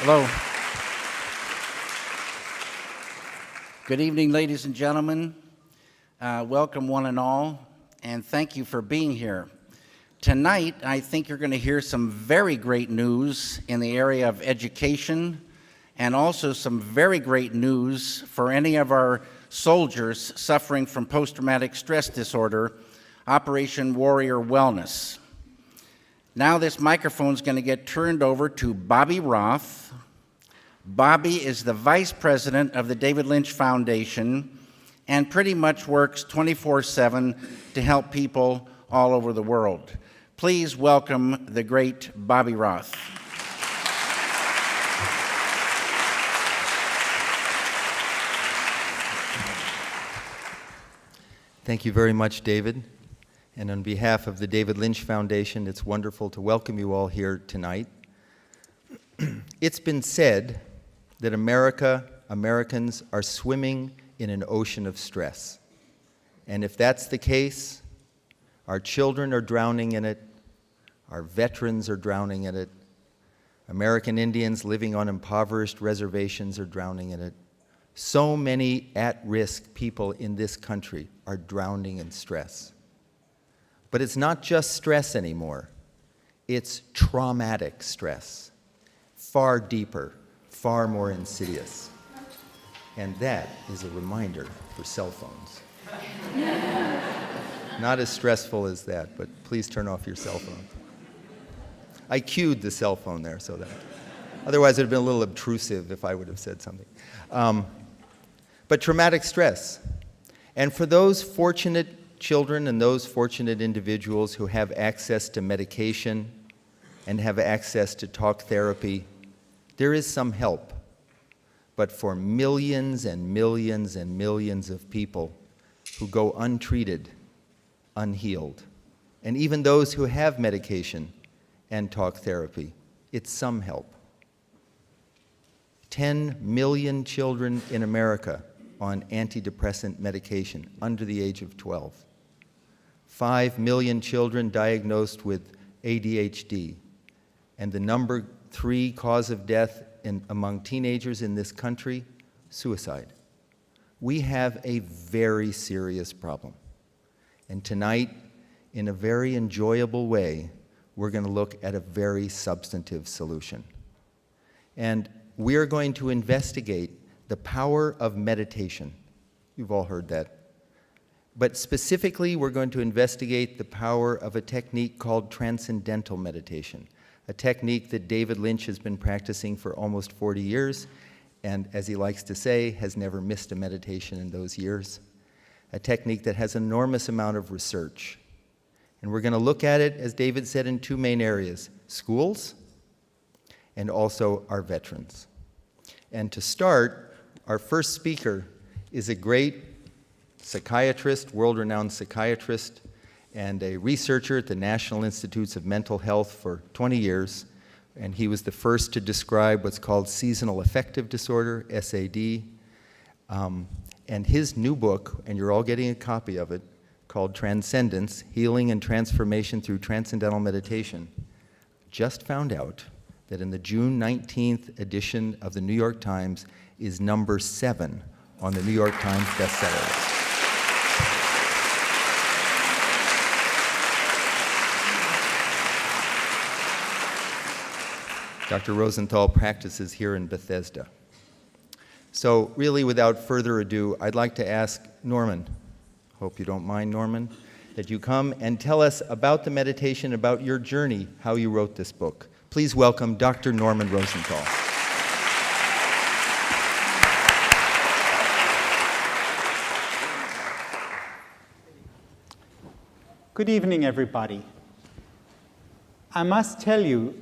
Hello. Good evening, ladies and gentlemen. Welcome one and all, and thank you for being here. Tonight, I think you're going to hear some very great news in the area of education, and also some very great news for any of our soldiers suffering from post-traumatic stress disorder, Operation Warrior Wellness. Now this microphone is going to get turned over to Bobby Roth. Bobby is the Vice President of the David Lynch Foundation and pretty much works 24/7 to help people all over the world. Please welcome the great Bobby Roth. Thank you very much, David. And on behalf of the David Lynch Foundation, it's wonderful to welcome you all here tonight. It's been said that Americans are swimming in an ocean of stress. And if that's the case, our children are drowning in it, our veterans are drowning in it, American Indians living on impoverished reservations are drowning in it. So many at-risk people in this country are drowning in stress. But it's not just stress anymore. It's traumatic stress, far deeper, far more insidious. And that is a reminder for cell phones. Not as stressful as that, but please turn off your cell phone. I cued the cell phone there so that, otherwise it would have been a little obtrusive if I would have said something. But traumatic stress. And for those fortunate children and those fortunate individuals who have access to medication and have access to talk therapy, there is some help. But for millions and millions and millions of people who go untreated, unhealed, and even those who have medication and talk therapy, it's some help. 10 million children in America on antidepressant medication under the age of 12. 5 million children diagnosed with ADHD, and the number 3 cause of death among teenagers in this country, suicide. We have a very serious problem. And tonight, in a very enjoyable way, we're going to look at a very substantive solution. And we're going to investigate the power of meditation. You've all heard that. But specifically, we're going to investigate the power of a technique called Transcendental meditation, a technique that David Lynch has been practicing for almost 40 years, and as he likes to say, has never missed a meditation in those years. A technique that has an enormous amount of research. And we're going to look at it, as David said, in 2 main areas: schools and also our veterans. And to start, our first speaker is a great psychiatrist, world-renowned psychiatrist, and a researcher at the National Institutes of Mental Health for 20 years. And he was the first to describe what's called seasonal affective disorder, SAD. And his new book, and you're all getting a copy of it, called Transcendence, Healing and Transformation Through Transcendental Meditation, just found out that in the June 19th edition of the New York Times is number 7 on the New York Times bestseller list. Dr. Rosenthal practices here in Bethesda. So really, without further ado, I'd like to ask Norman, hope you don't mind, Norman, that you come and tell us about the meditation, about your journey, how you wrote this book. Please welcome Dr. Norman Rosenthal. Good evening, everybody. I must tell you,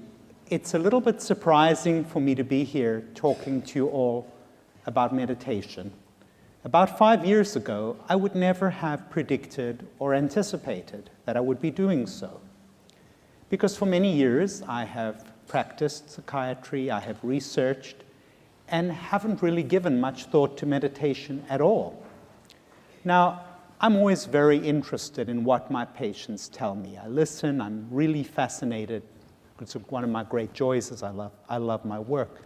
it's a little bit surprising for me to be here talking to you all about meditation. About 5 years ago, I would never have predicted or anticipated that I would be doing so. Because for many years, I have practiced psychiatry, I have researched, and haven't really given much thought to meditation at all. Now, I'm always very interested in what my patients tell me. I listen, I'm really fascinated. It's one of my great joys is I love my work.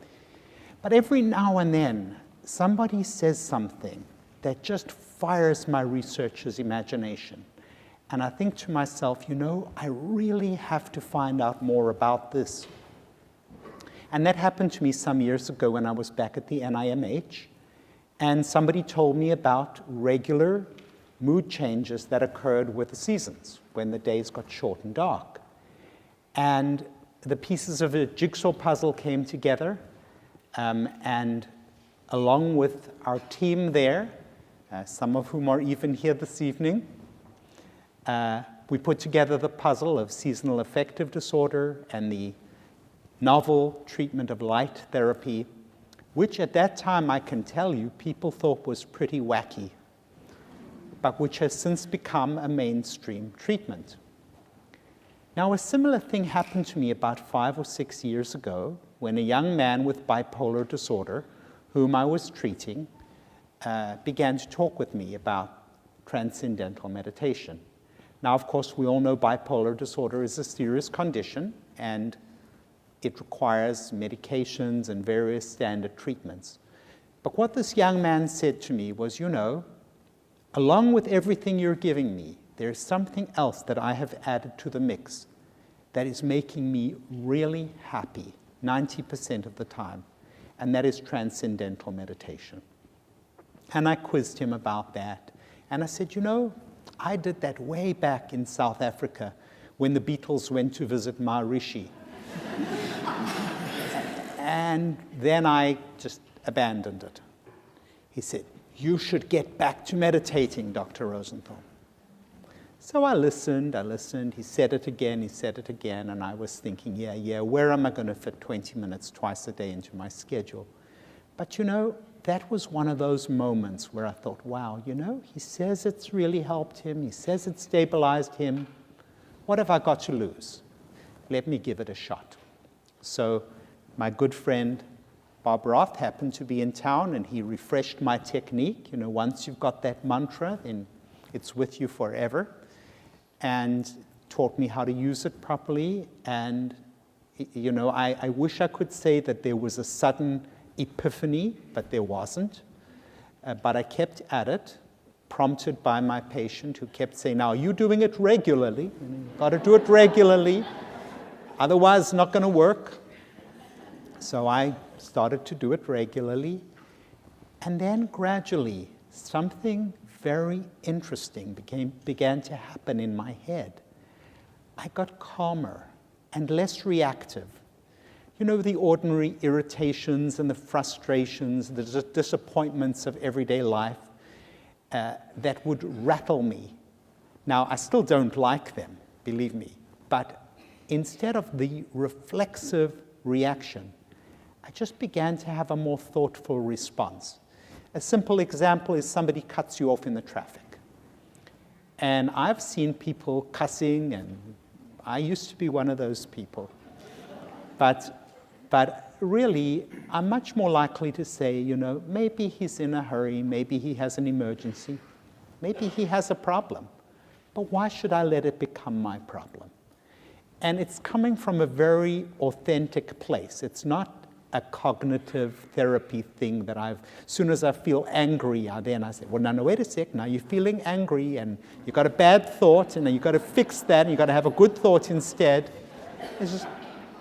But every now and then, somebody says something that just fires my researcher's imagination. And I think to myself, I really have to find out more about this. And that happened to me some years ago when I was back at the NIMH. And somebody told me about regular mood changes that occurred with the seasons, when the days got short and dark. And the pieces of a jigsaw puzzle came together, and along with our team there, some of whom are even here this evening, we put together the puzzle of seasonal affective disorder and the novel treatment of light therapy, which at that time, I can tell you, people thought was pretty wacky, but which has since become a mainstream treatment. Now, a similar thing happened to me about 5 or 6 years ago when a young man with bipolar disorder, whom I was treating, began to talk with me about transcendental meditation. Now, of course, we all know bipolar disorder is a serious condition, and it requires medications and various standard treatments. But what this young man said to me was, along with everything you're giving me, there's something else that I have added to the mix that is making me really happy 90% of the time, and that is transcendental meditation. And I quizzed him about that, and I said, I did that way back in South Africa when the Beatles went to visit Maharishi. And then I just abandoned it. He said, you should get back to meditating, Dr. Rosenthal. So I listened, he said it again, and I was thinking, where am I going to fit 20 minutes twice a day into my schedule? But that was one of those moments where I thought, wow, he says it's really helped him, he says it stabilized him. What have I got to lose? Let me give it a shot. So my good friend Bob Roth happened to be in town, and he refreshed my technique. Once you've got that mantra, then it's with you forever, and taught me how to use it properly. And I wish I could say that there was a sudden epiphany, but there wasn't. But I kept at it, prompted by my patient who kept saying, now, you're doing it regularly. You've got to do it regularly. Otherwise, it's not going to work. So I started to do it regularly. And then gradually, something very interesting began to happen in my head. I got calmer and less reactive. The ordinary irritations and the frustrations, the disappointments of everyday life that would rattle me. Now, I still don't like them, believe me, but instead of the reflexive reaction, I just began to have a more thoughtful response. A simple example is somebody cuts you off in the traffic. And I've seen people cussing, and I used to be one of those people. But really, I'm much more likely to say, maybe he's in a hurry, maybe he has an emergency, maybe he has a problem. But why should I let it become my problem? And it's coming from a very authentic place. It's not a cognitive therapy thing that as soon as I feel angry, I say, well, no, wait a sec, now you're feeling angry and you've got a bad thought and you've got to fix that and you've got to have a good thought instead. It's just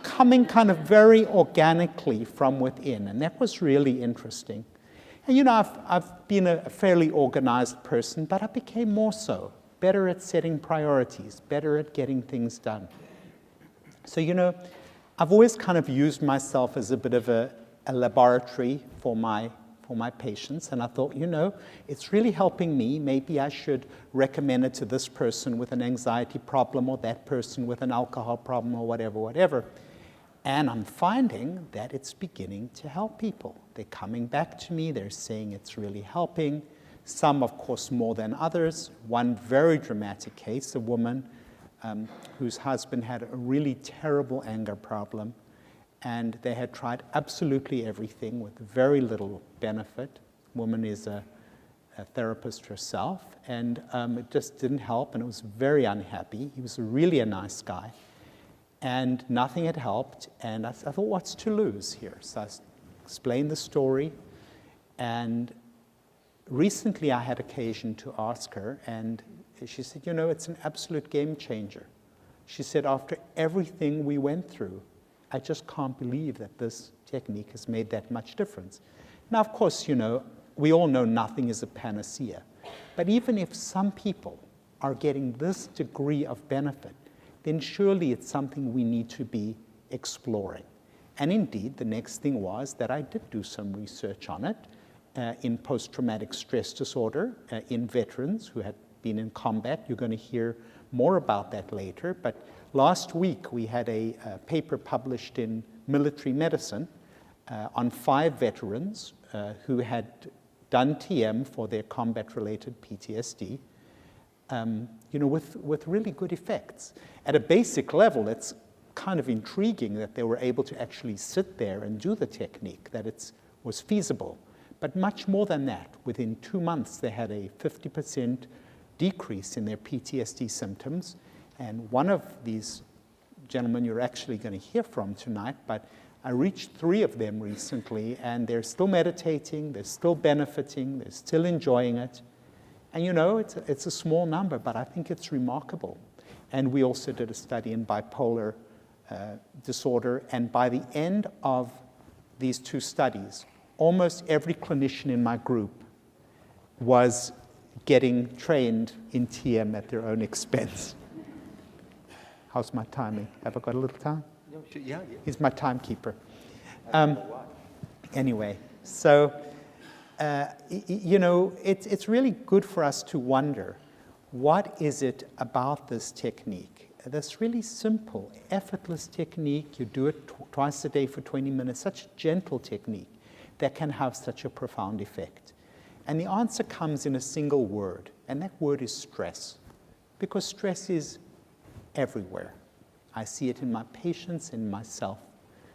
coming kind of very organically from within, and that was really interesting. And I've been a fairly organized person, but I became more so, better at setting priorities, better at getting things done. So, I've always kind of used myself as a bit of a laboratory for my patients, and I thought, it's really helping me. Maybe I should recommend it to this person with an anxiety problem or that person with an alcohol problem or whatever. And I'm finding that it's beginning to help people. They're coming back to me. They're saying it's really helping. Some, of course, more than others. One very dramatic case, a woman whose husband had a really terrible anger problem, and they had tried absolutely everything with very little benefit. Woman is a therapist herself, and it just didn't help, and it was very unhappy. He was really a nice guy, and nothing had helped, and I thought, what's to lose here? So I explain the story. And recently I had occasion to ask her, and she said, you know, it's an absolute game changer. She said, after everything we went through, I just can't believe that this technique has made that much difference. Now, of course, you know, we all know nothing is a panacea. But even if some people are getting this degree of benefit, then surely it's something we need to be exploring. And indeed, the next thing was that I did do some research on it in post-traumatic stress disorder in veterans who had been in combat. You're going to hear more about that later. But last week, we had a paper published in Military Medicine on 5 veterans who had done TM for their combat-related PTSD, you know, with really good effects. At a basic level, it's kind of intriguing that they were able to actually sit there and do the technique, that it was feasible. But much more than that, within 2 months, they had a 50% decrease in their PTSD symptoms. And one of these gentlemen you're actually going to hear from tonight, but I reached 3 of them recently, and they're still meditating, they're still benefiting, they're still enjoying it. And you know, it's a small number, but I think it's remarkable. And we also did a study in bipolar disorder, and by the end of these 2 studies, almost every clinician in my group was getting trained in TM at their own expense. How's my timing? Have I got a little time? Yeah. He's my timekeeper. Anyway, so, you know, it's really good for us to wonder, what is it about this technique? This really simple, effortless technique, you do it twice a day for 20 minutes, such a gentle technique that can have such a profound effect. And the answer comes in a single word, and that word is stress, because stress is everywhere. I see it in my patients and myself.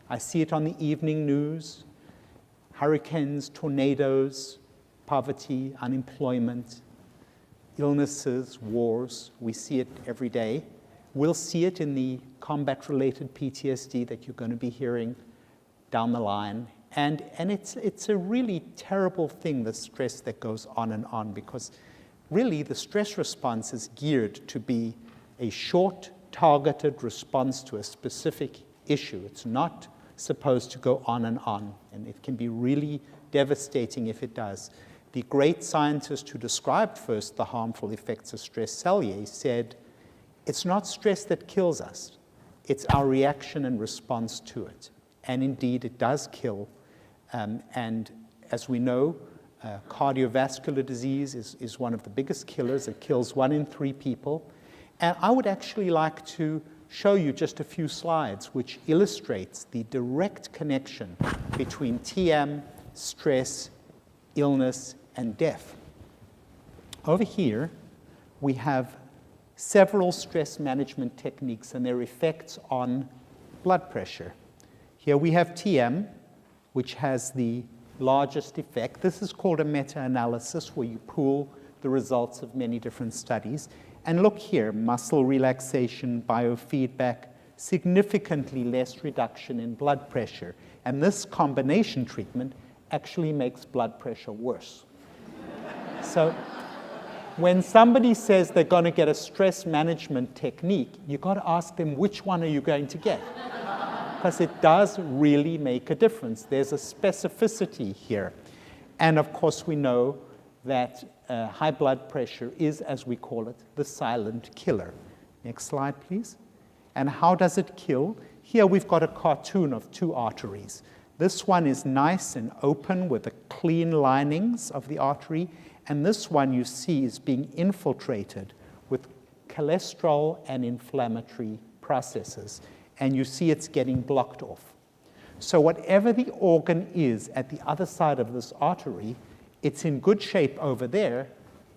I see it on the evening news, hurricanes, tornadoes, poverty, unemployment, illnesses, wars. We see it every day. We'll see it in the combat-related PTSD that you're going to be hearing down the line. And it's a really terrible thing, the stress that goes on, because really the stress response is geared to be a short, targeted response to a specific issue. It's not supposed to go on, and it can be really devastating if it does. The great scientist who described first the harmful effects of stress, Selye, said, it's not stress that kills us, it's our reaction and response to it. And indeed, it does kill. And as we know, cardiovascular disease is one of the biggest killers. It kills 1 in 3 people. And I would actually like to show you just a few slides which illustrates the direct connection between TM, stress, illness, and death. Over here, we have several stress management techniques and their effects on blood pressure. Here we have TM, which has the largest effect. This is called a meta-analysis, where you pool the results of many different studies. And look here, muscle relaxation, biofeedback, significantly less reduction in blood pressure. And this combination treatment actually makes blood pressure worse. So when somebody says they're going to get a stress management technique, you've got to ask them, which one are you going to get? Because it does really make a difference. There's a specificity here. And of course, we know that high blood pressure is, as we call it, the silent killer. Next slide, please. And how does it kill? Here we've got a cartoon of 2 arteries. This one is nice and open with the clean linings of the artery, and this one you see is being infiltrated with cholesterol and inflammatory processes, and you see it's getting blocked off. So whatever the organ is at the other side of this artery, it's in good shape over there,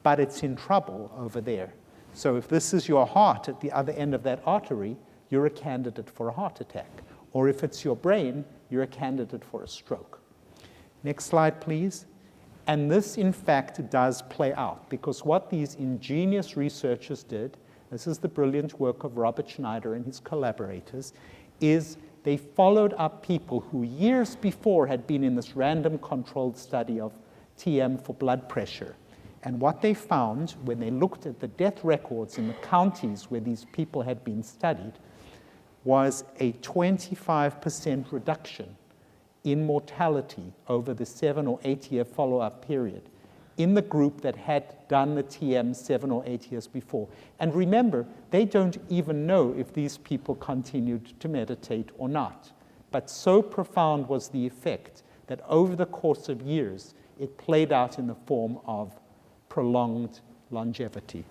but it's in trouble over there. So if this is your heart at the other end of that artery, you're a candidate for a heart attack. Or if it's your brain, you're a candidate for a stroke. Next slide, please. And this, in fact, does play out, because what these ingenious researchers did, this is the brilliant work of Robert Schneider and his collaborators, is they followed up people who years before had been in this random controlled study of TM for blood pressure. And what they found when they looked at the death records in the counties where these people had been studied was a 25% reduction in mortality over the 7 or 8 year follow-up period in the group that had done the TM 7 or 8 years before. And remember, they don't even know if these people continued to meditate or not. But so profound was the effect that over the course of years, it played out in the form of prolonged longevity.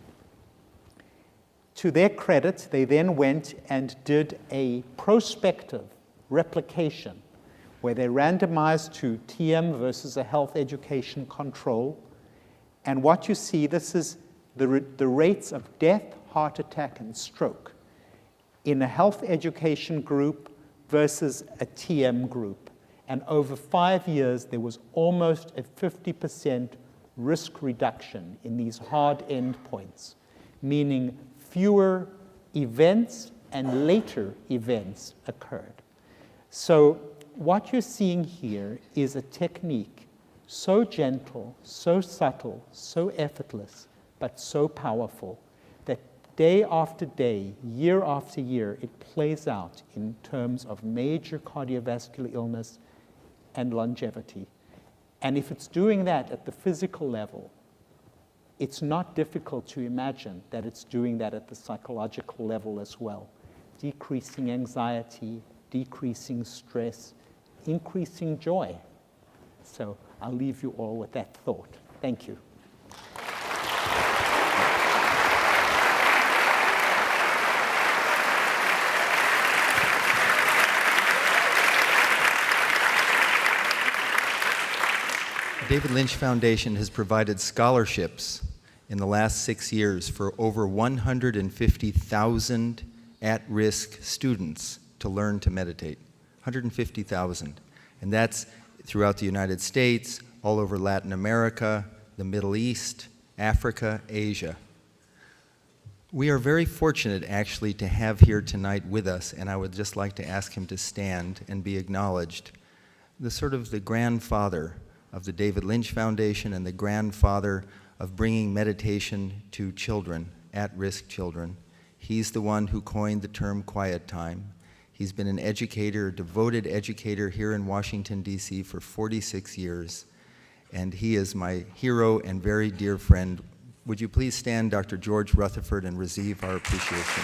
To their credit, they then went and did a prospective replication where they randomized to TM versus a health education control. And what you see, this is the rates of death, heart attack, and stroke in a health education group versus a TM group. And over 5 years, there was almost a 50% risk reduction in these hard endpoints, meaning fewer events and later events occurred. So what you're seeing here is a technique so gentle, so subtle, so effortless, but so powerful that day after day, year after year, it plays out in terms of major cardiovascular illness and longevity. And if it's doing that at the physical level, it's not difficult to imagine that it's doing that at the psychological level as well. Decreasing anxiety, decreasing stress, increasing joy. So I'll leave you all with that thought. Thank you. The David Lynch Foundation has provided scholarships in the last 6 years for over 150,000 at-risk students to learn to meditate. 150,000. And that's throughout the United States, all over Latin America, the Middle East, Africa, Asia. We are very fortunate, actually, to have here tonight with us, and I would just like to ask him to stand and be acknowledged, the grandfather of the David Lynch Foundation and the grandfather of bringing meditation to children, at-risk children. He's the one who coined the term quiet time. He's been an educator, a devoted educator here in Washington, D.C. for 46 years, and he is my hero and very dear friend. Would you please stand, Dr. George Rutherford, and receive our appreciation.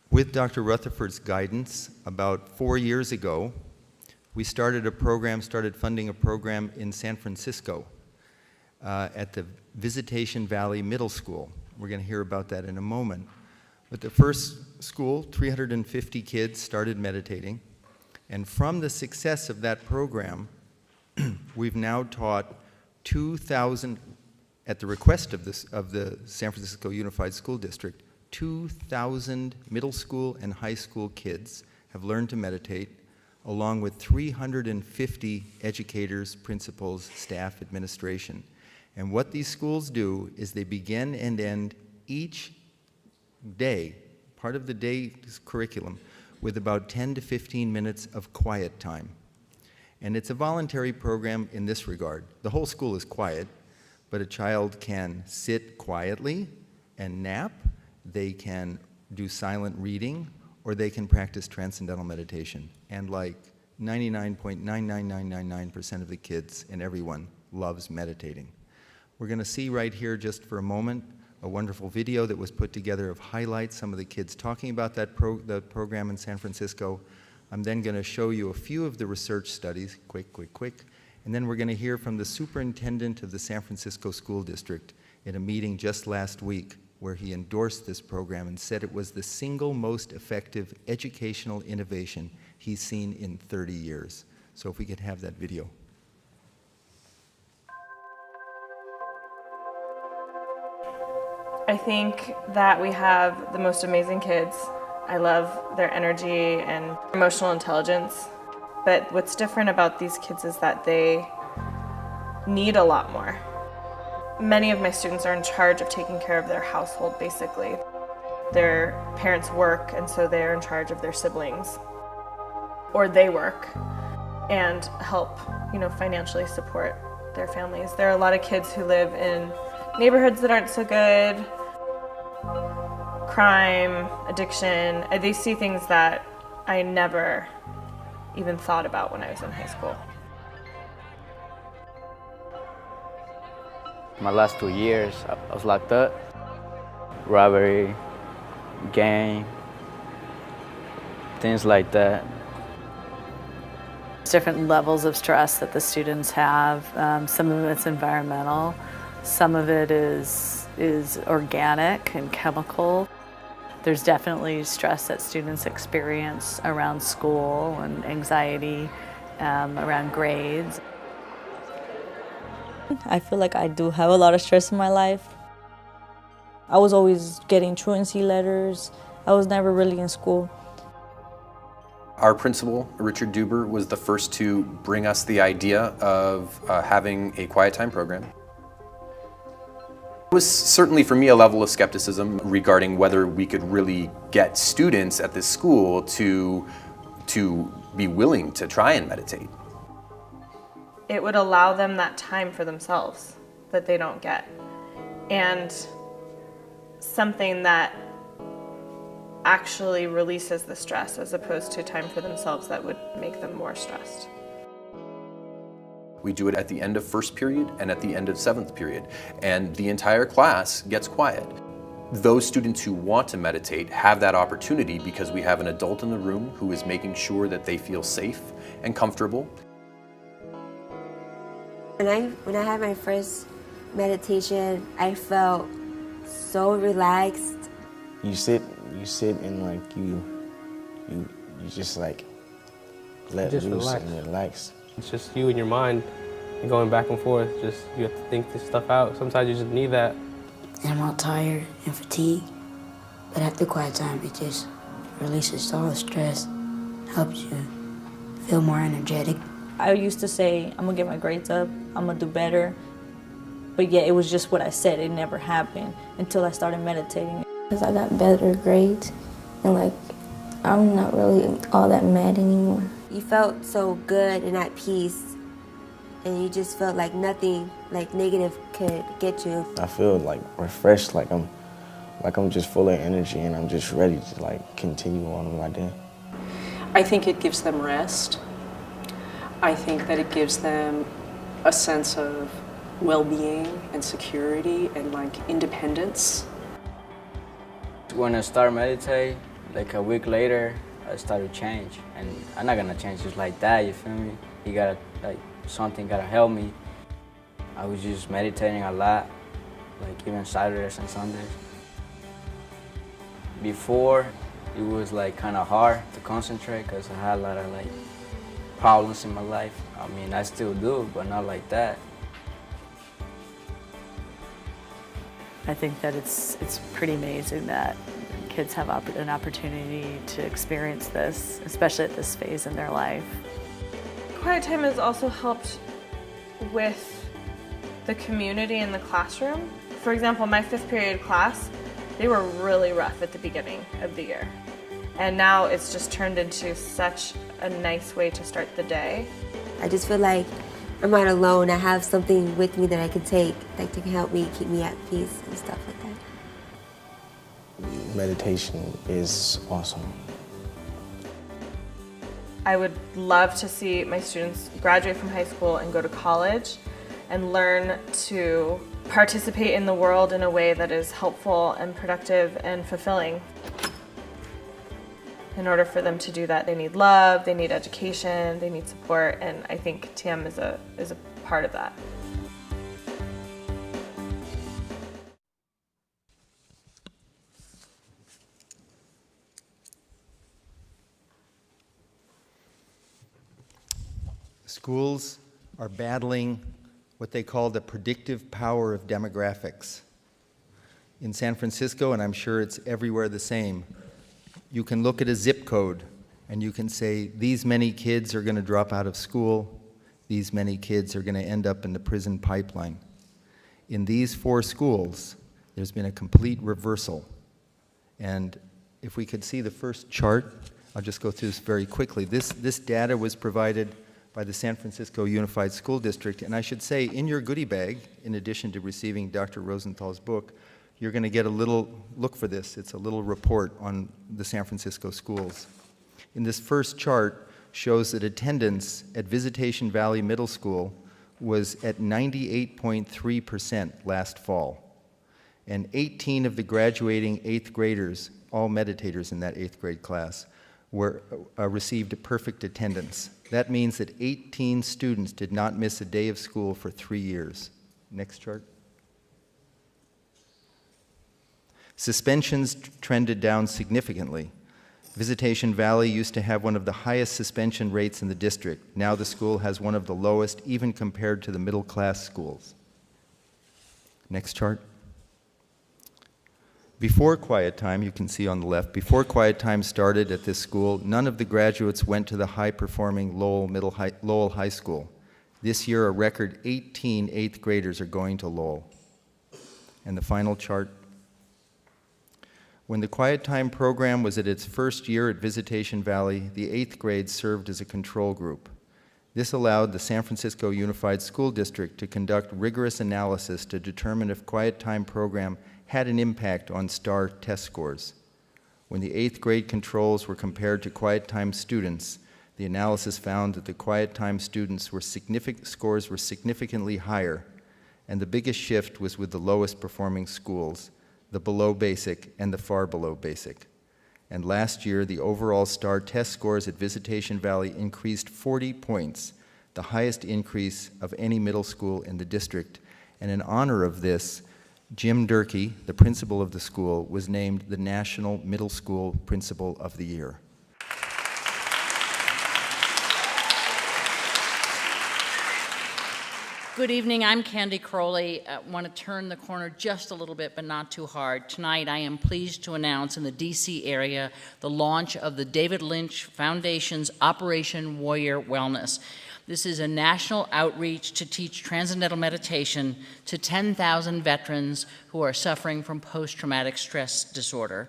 With Dr. Rutherford's guidance, about 4 years ago, we started funding a program in San Francisco at the Visitation Valley Middle School. We're going to hear about that in a moment. But the first school, 350 kids started meditating. And from the success of that program, we've now taught 2,000, at the request of the San Francisco Unified School District, 2,000 middle school and high school kids have learned to meditate, along with 350 educators, principals, staff, administration. And what these schools do is they begin and end each day, part of the day's curriculum, with about 10 to 15 minutes of quiet time. And it's a voluntary program in this regard. The whole school is quiet, but a child can sit quietly and nap. They can do silent reading, or they can practice transcendental meditation. And like 99.99999% of the kids and everyone loves meditating. We're going to see right here, just for a moment, a wonderful video that was put together of highlights, some of the kids talking about the program in San Francisco. I'm then going to show you a few of the research studies, quick. And then we're going to hear from the superintendent of the San Francisco School District at a meeting just last week, where he endorsed this program and said it was the single most effective educational innovation he's seen in 30 years. So if we could have that video. I think that we have the most amazing kids. I love their energy and emotional intelligence. But what's different about these kids is that they need a lot more. Many of my students are in charge of taking care of their household, basically. Their parents work, and so they're in charge of their siblings. Or they work and help, financially support their families. There are a lot of kids who live in neighborhoods that aren't so good. Crime, addiction, they see things that I never even thought about when I was in high school. My last 2 years, I was locked up. Robbery, gang, things like that. Different levels of stress that the students have. Some of it's environmental, some of it is organic and chemical. There's definitely stress that students experience around school and anxiety, around grades. I feel like I do have a lot of stress in my life. I was always getting truancy letters. I was never really in school. Our principal, Richard Duber, was the first to bring us the idea of having a quiet time program. It was certainly for me a level of skepticism regarding whether we could really get students at this school to be willing to try and meditate. It would allow them that time for themselves that they don't get. And something that actually releases the stress as opposed to time for themselves that would make them more stressed. We do it at the end of first period and at the end of seventh period, and the entire class gets quiet. Those students who want to meditate have that opportunity because we have an adult in the room who is making sure that they feel safe and comfortable. When I had my first meditation, I felt so relaxed. You sit and like you just like let loose and relax. It's just you and your mind and going back and forth. Just you have to think this stuff out. Sometimes you just need that. And I'm all tired and fatigued, but after quiet time, it just releases all the stress, helps you feel more energetic. I used to say, I'm gonna get my grades up, I'm gonna do better. But yeah, it was just what I said. It never happened until I started meditating. Because I got better grades and like I'm not really all that mad anymore. You felt so good and at peace, and you just felt like nothing like negative could get you. I feel like refreshed, like I'm just full of energy and I'm just ready to like continue on with my day. I think it gives them rest. I think that it gives them a sense of well-being and security and like independence. When I started meditating, like a week later, I started to change. And I'm not gonna change just like that, you feel me? You gotta, something gotta help me. I was just meditating a lot, like even Saturdays and Sundays. Before, it was like kind of hard to concentrate because I had a lot of problems in my life. I mean, I still do, but not like that. I think that it's pretty amazing that kids have an opportunity to experience this, especially at this phase in their life. Quiet time has also helped with the community in the classroom. For example, my 5th period class, they were really rough at the beginning of the year. And now it's just turned into such a nice way to start the day. I just feel like I'm not alone. I have something with me that I can take that can help me keep me at peace and stuff like that. Meditation is awesome. I would love to see my students graduate from high school and go to college and learn to participate in the world in a way that is helpful and productive and fulfilling. In order for them to do that, they need love, they need education, they need support, and I think TM is a part of that. Schools are battling what they call the predictive power of demographics. In San Francisco, and I'm sure it's everywhere the same, you can look at a zip code and you can say, these many kids are going to drop out of school, these many kids are going to end up in the prison pipeline. In these 4 schools, there's been a complete reversal. And if we could see the first chart, I'll just go through this very quickly. This data was provided by the San Francisco Unified School District, and I should say, in your goodie bag, in addition to receiving Dr. Rosenthal's book, you're going to get a little, look for this, it's a little report on the San Francisco schools. In this first chart shows that attendance at Visitation Valley Middle School was at 98.3% last fall. And 18 of the graduating 8th graders, all meditators in that 8th grade class, received a perfect attendance. That means that 18 students did not miss a day of school for 3 years. Next chart. Suspensions trended down significantly. Visitation Valley used to have one of the highest suspension rates in the district. Now the school has one of the lowest, even compared to the middle-class schools. Next chart. Before quiet time, you can see on the left, before quiet time started at this school, none of the graduates went to the high-performing Lowell High School. This year, a record 18 8th graders are going to Lowell. And the final chart. When the Quiet Time program was at its first year at Visitation Valley, the 8th grade served as a control group. This allowed the San Francisco Unified School District to conduct rigorous analysis to determine if Quiet Time program had an impact on STAR test scores. When the 8th grade controls were compared to Quiet Time students, the analysis found that the Quiet Time students' scores were significantly higher, and the biggest shift was with the lowest performing schools, the below basic and the far below basic. And last year, the overall STAR test scores at Visitation Valley increased 40 points, the highest increase of any middle school in the district. And in honor of this, Jim Durkee, the principal of the school, was named the National Middle School Principal of the Year. Good evening, I'm Candy Crowley. I want to turn the corner just a little bit, but not too hard. Tonight, I am pleased to announce in the DC area the launch of the David Lynch Foundation's Operation Warrior Wellness. This is a national outreach to teach transcendental meditation to 10,000 veterans who are suffering from post-traumatic stress disorder.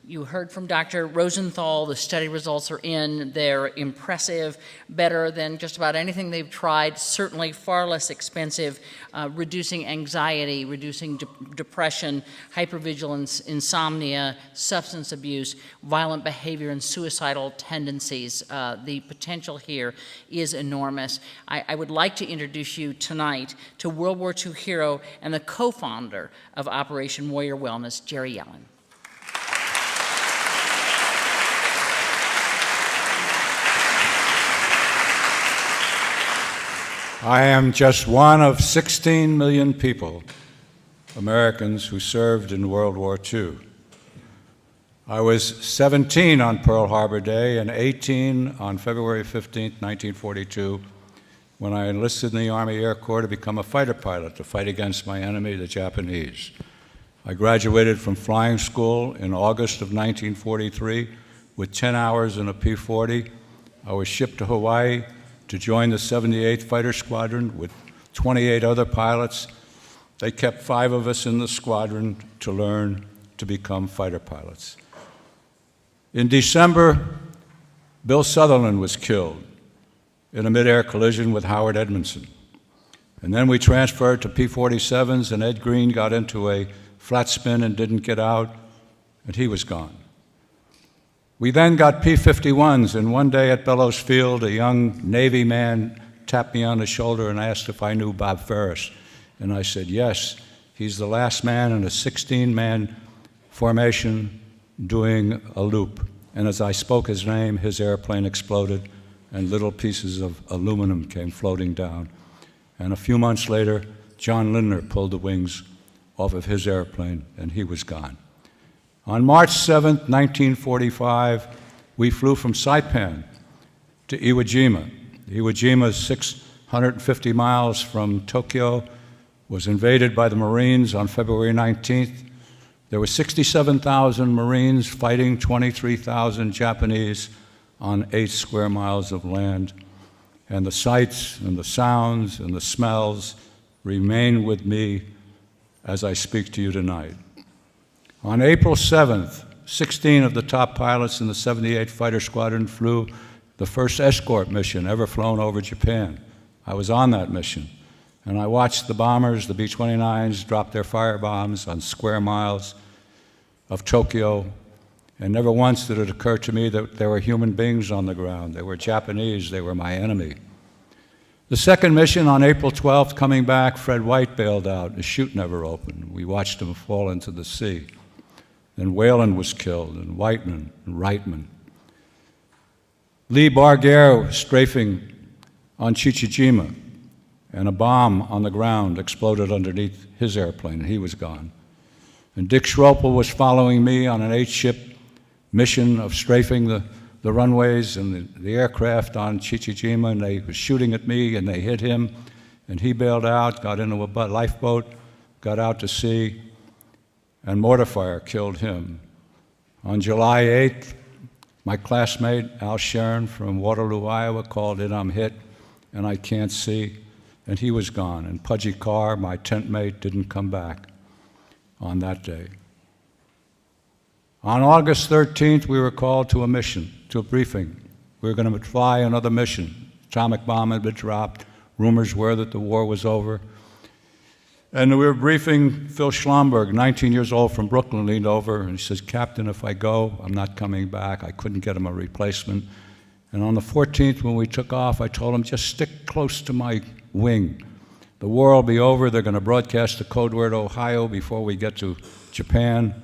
You heard from Dr. Rosenthal, the study results are in, they're impressive, better than just about anything they've tried, certainly far less expensive, reducing anxiety, reducing depression, hypervigilance, insomnia, substance abuse, violent behavior, and suicidal tendencies. The potential here is enormous. I would like to introduce you tonight to World War II hero and the co-founder of Operation Warrior Wellness, Jerry Yellen. I am just one of 16 million people, Americans, who served in World War II. I was 17 on Pearl Harbor Day and 18 on February 15, 1942, when I enlisted in the Army Air Corps to become a fighter pilot to fight against my enemy, the Japanese. I graduated from flying school in August of 1943 with 10 hours in a P-40. I was shipped to Hawaii to join the 78th Fighter Squadron with 28 other pilots. They kept 5 of us in the squadron to learn to become fighter pilots. In December, Bill Sutherland was killed in a mid-air collision with Howard Edmondson. And then we transferred to P-47s, and Ed Green got into a flat spin and didn't get out, and he was gone. We then got P-51s, and one day at Bellows Field, a young Navy man tapped me on the shoulder and asked if I knew Bob Ferris. And I said, yes, he's the last man in a 16-man formation doing a loop. And as I spoke his name, his airplane exploded, and little pieces of aluminum came floating down. And a few months later, John Lindner pulled the wings off of his airplane, and he was gone. On March 7, 1945, we flew from Saipan to Iwo Jima. Iwo Jima is 650 miles from Tokyo, was invaded by the Marines on February 19th. There were 67,000 Marines fighting 23,000 Japanese on 8 square miles of land. And the sights and the sounds and the smells remain with me as I speak to you tonight. On April 7th, 16 of the top pilots in the 78th Fighter Squadron flew the first escort mission ever flown over Japan. I was on that mission, and I watched the bombers, the B-29s, drop their firebombs on square miles of Tokyo, and never once did it occur to me that there were human beings on the ground. They were Japanese, they were my enemy. The second mission on April 12th, coming back, Fred White bailed out. The chute never opened. We watched him fall into the sea. Then Whalen was killed, and Whiteman, and Reitman. Lee Barguer strafing on Chichijima, and a bomb on the ground exploded underneath his airplane, and he was gone. And Dick Schroepel was following me on an 8-ship mission of strafing the runways and the aircraft on Chichijima, and they were shooting at me, and they hit him, and he bailed out, got into a lifeboat, got out to sea, and mortar fire killed him. On July 8th, my classmate, Al Sharon from Waterloo, Iowa, called in, I'm hit, and I can't see, and he was gone. And Pudgy Carr, my tent mate, didn't come back on that day. On August 13th, we were called to a mission, to a briefing. We were going to fly another mission. Atomic bomb had been dropped. Rumors were that the war was over. And we were briefing. Phil Schlomberg, 19 years old from Brooklyn, leaned over and he says, Captain, if I go, I'm not coming back. I couldn't get him a replacement. And on the 14th, when we took off, I told him, just stick close to my wing. The war will be over. They're going to broadcast the code word Ohio before we get to Japan,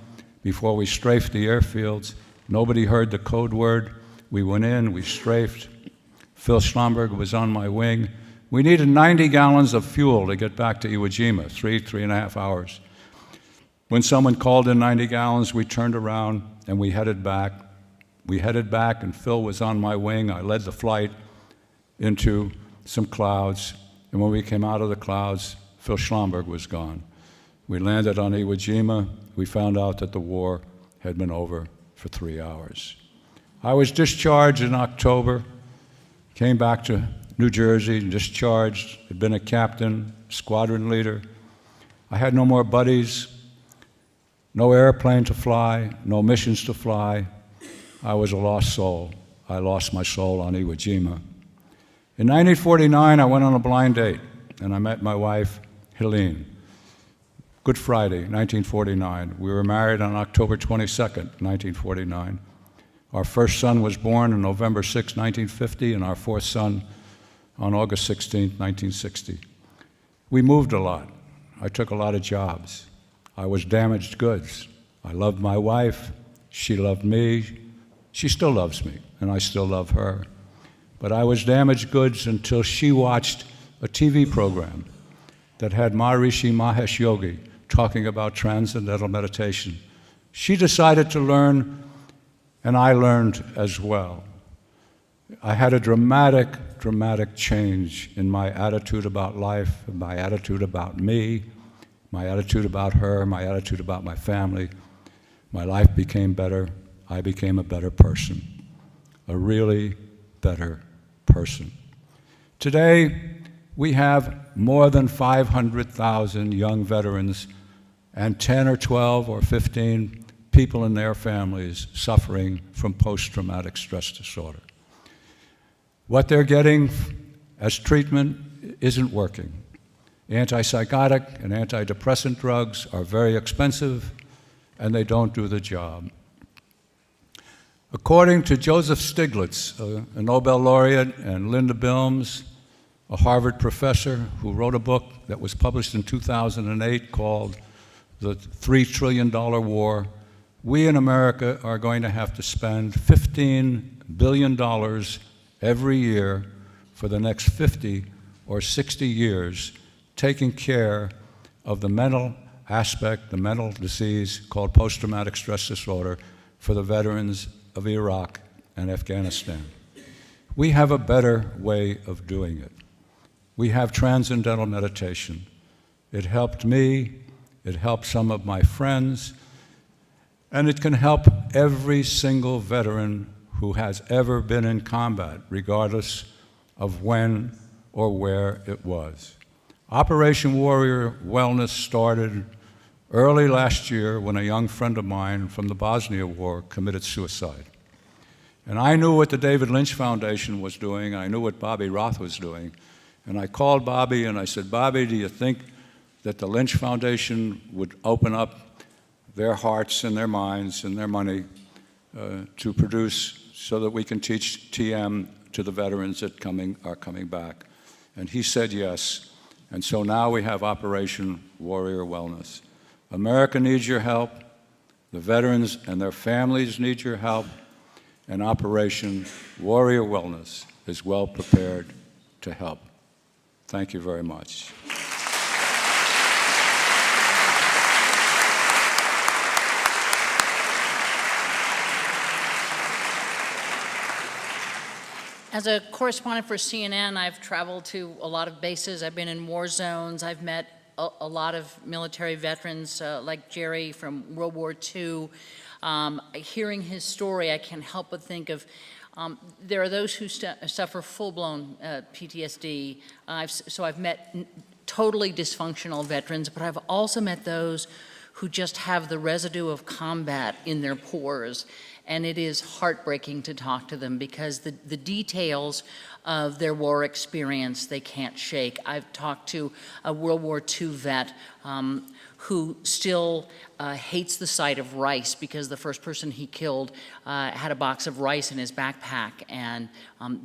before we strafe the airfields. Nobody heard the code word. We went in, we strafed. Phil Schlomberg was on my wing. We needed 90 gallons of fuel to get back to Iwo Jima, 3.5 hours. When someone called in 90 gallons, we turned around and we headed back. We headed back and Phil was on my wing. I led the flight into some clouds. And when we came out of the clouds, Phil Schlomberg was gone. We landed on Iwo Jima. We found out that the war had been over for 3 hours. I was discharged in October, came back to New Jersey, discharged, had been a captain, squadron leader. I had no more buddies, no airplane to fly, no missions to fly. I was a lost soul. I lost my soul on Iwo Jima. In 1949, I went on a blind date, and I met my wife, Helene. Good Friday, 1949. We were married on October 22nd, 1949. Our first son was born on November 6, 1950, and our fourth son on August 16, 1960. We moved a lot. I took a lot of jobs. I was damaged goods. I loved my wife. She loved me. She still loves me, and I still love her. But I was damaged goods until she watched a TV program that had Maharishi Mahesh Yogi talking about transcendental meditation. She decided to learn, and I learned as well. I had a dramatic change in my attitude about life, my attitude about me, my attitude about her, my attitude about my family. My life became better. I became a better person, a really better person. Today, we have more than 500,000 young veterans and 10 or 12 or 15 people in their families suffering from post-traumatic stress disorder. What they're getting as treatment isn't working. Antipsychotic and antidepressant drugs are very expensive, and they don't do the job. According to Joseph Stiglitz, a Nobel laureate, and Linda Bilmes, a Harvard professor who wrote a book that was published in 2008 called The $3 Trillion War, we in America are going to have to spend $15 billion every year for the next 50 or 60 years taking care of the mental aspect, the mental disease called post-traumatic stress disorder for the veterans of Iraq and Afghanistan. We have a better way of doing it. We have transcendental meditation. It helped me, it helped some of my friends, and it can help every single veteran who has ever been in combat, regardless of when or where it was. Operation Warrior Wellness started early last year when a young friend of mine from the Bosnia War committed suicide. And I knew what the David Lynch Foundation was doing, I knew what Bobby Roth was doing, and I called Bobby and I said, Bobby, do you think that the Lynch Foundation would open up their hearts and their minds and their money to produce so that we can teach TM to the veterans that are coming back? And he said yes. And so now we have Operation Warrior Wellness. America needs your help. The veterans and their families need your help. And Operation Warrior Wellness is well prepared to help. Thank you very much. As a correspondent for CNN, I've traveled to a lot of bases. I've been in war zones. I've met a lot of military veterans like Jerry from World War II. Hearing his story, I can't help but think of there are those who suffer full-blown PTSD. So I've met totally dysfunctional veterans, but I've also met those who just have the residue of combat in their pores. And it is heartbreaking to talk to them because the details of their war experience they can't shake. I've talked to a World War II vet who still hates the sight of rice because the first person he killed had a box of rice in his backpack, and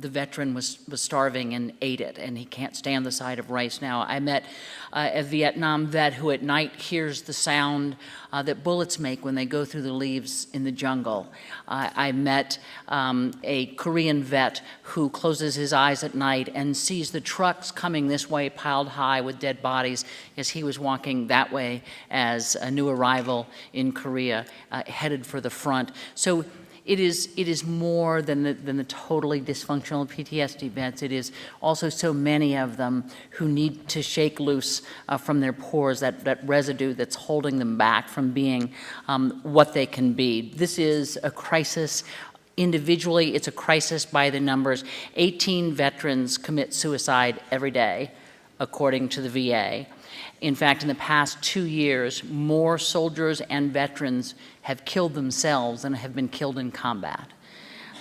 the veteran was starving and ate it, and he can't stand the sight of rice now. I met a Vietnam vet who at night hears the sound that bullets make when they go through the leaves in the jungle. I met a Korean vet who closes his eyes at night and sees the trucks coming this way piled high with dead bodies as he was walking that way as a new arrival in Korea, headed for the front. So it is more than the totally dysfunctional PTSD vets. It is also so many of them who need to shake loose from their pores that residue that's holding them back from being what they can be. This is a crisis. Individually, it's a crisis by the numbers. 18 veterans commit suicide every day, according to the VA. In fact, in the past 2 years, more soldiers and veterans have killed themselves than have been killed in combat.